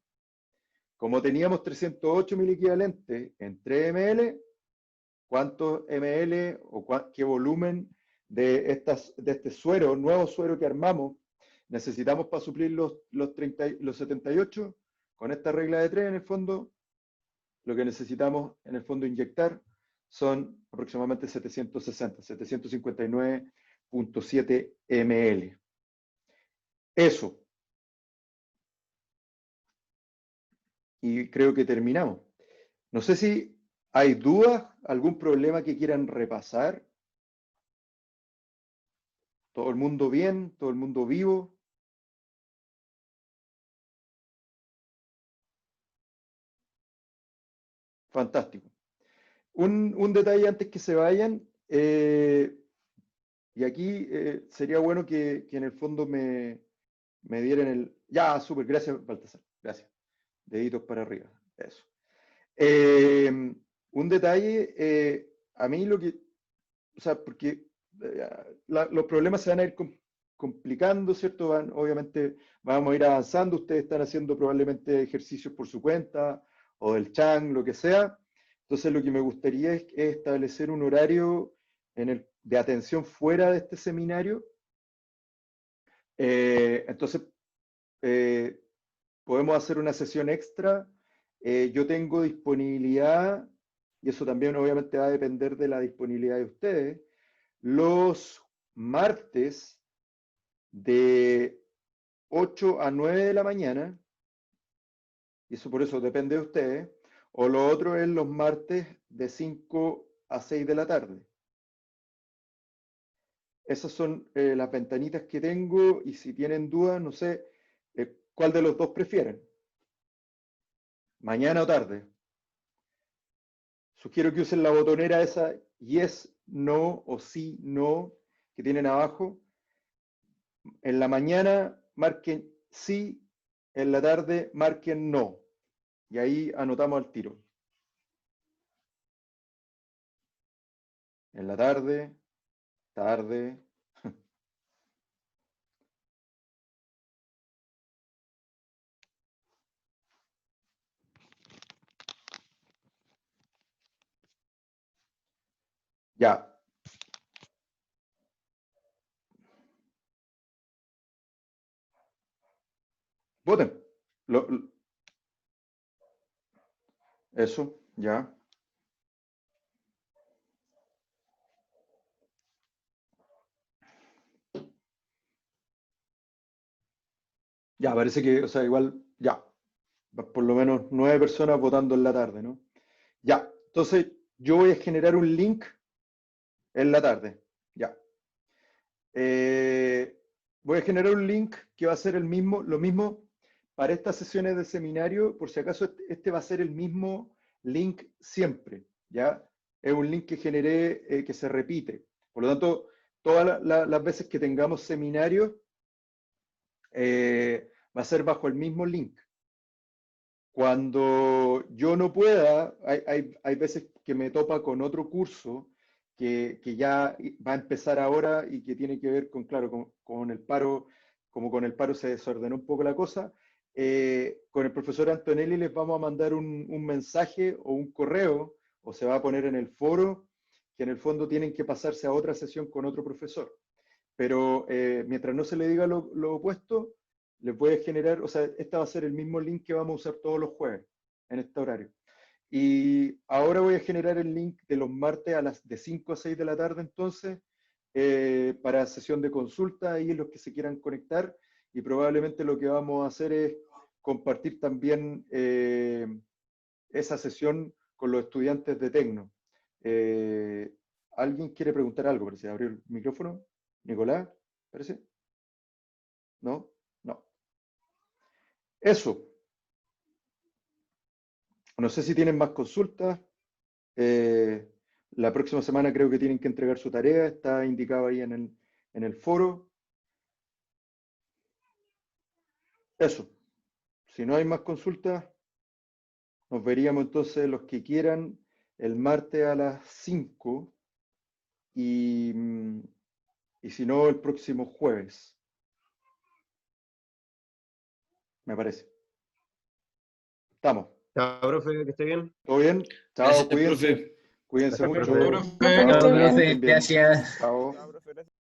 Como teníamos 308 miliequivalentes en 3 ml, ¿cuántos ml o qué volumen de este suero, nuevo suero que armamos, necesitamos para suplir los 78? Con esta regla de 3, en el fondo, lo que necesitamos, en el fondo, inyectar son aproximadamente 759.7 ml. Eso. Y creo que terminamos. No sé si hay dudas, algún problema que quieran repasar. ¿Todo el mundo bien? ¿Todo el mundo vivo? Fantástico. Un detalle antes que se vayan, y aquí sería bueno que en el fondo me dieran el... Ya, súper, gracias Baltasar, gracias. Deditos para arriba, eso. Un detalle, a mí lo que... O sea, porque los problemas se van a ir complicando, ¿cierto? Obviamente vamos a ir avanzando, ustedes están haciendo probablemente ejercicios por su cuenta, o del Chang, lo que sea. Entonces lo que me gustaría es establecer un horario de atención fuera de este seminario. Entonces, podemos hacer una sesión extra. Yo tengo disponibilidad, y eso también obviamente va a depender de la disponibilidad de ustedes, los martes de 8 a 9 de la mañana, y eso por eso depende de ustedes, o lo otro es los martes de 5 a 6 de la tarde. Esas son las ventanitas que tengo, y si tienen dudas, no sé, ¿cuál de los dos prefieren? ¿Mañana o tarde? Sugiero que usen la botonera esa yes, no o sí, no, que tienen abajo. En la mañana marquen sí, en la tarde marquen no. Y ahí anotamos al tiro. En la tarde, tarde. Ya. Voten. Eso, ya. Ya, parece que, o sea, igual, ya. Por lo menos 9 personas votando en la tarde, ¿no? Ya. Entonces, yo voy a generar un link en la tarde. Ya. Voy a generar un link que va a ser lo mismo para estas sesiones de seminario. Por si acaso, este va a ser el mismo link siempre, ¿ya? Es un link que generé que se repite. Por lo tanto, todas las veces que tengamos seminarios, va a ser bajo el mismo link. Cuando yo no pueda, hay veces que me topa con otro curso que ya va a empezar ahora y que tiene que ver con, claro, con el paro, como con el paro se desordenó un poco la cosa. Con el profesor Antonelli les vamos a mandar un mensaje o un correo, o se va a poner en el foro, que en el fondo tienen que pasarse a otra sesión con otro profesor. Pero mientras no se le diga lo opuesto, les voy a generar, o sea, este va a ser el mismo link que vamos a usar todos los jueves en este horario. Y ahora voy a generar el link de los martes de 5 a 6 de la tarde, entonces, para sesión de consulta, ahí los que se quieran conectar, y probablemente lo que vamos a hacer es compartir también esa sesión con los estudiantes de Tecno. ¿Alguien quiere preguntar algo? Parece, abrió el micrófono. Nicolás, ¿parece? ¿No? No. Eso. No sé si tienen más consultas. La próxima semana creo que tienen que entregar su tarea. Está indicado ahí en el foro. Eso. Si no hay más consultas, nos veríamos entonces los que quieran el martes a las 5 y si no, el próximo jueves. Me parece. Estamos. Chao, profe, que esté bien. ¿Todo bien? Chao, Gracias, cuídense. profe. Cuídense Gracias, mucho. profe. Profe, que Chao, esté bien. profe, Estén bien. gracias. Chao. Chao, profe.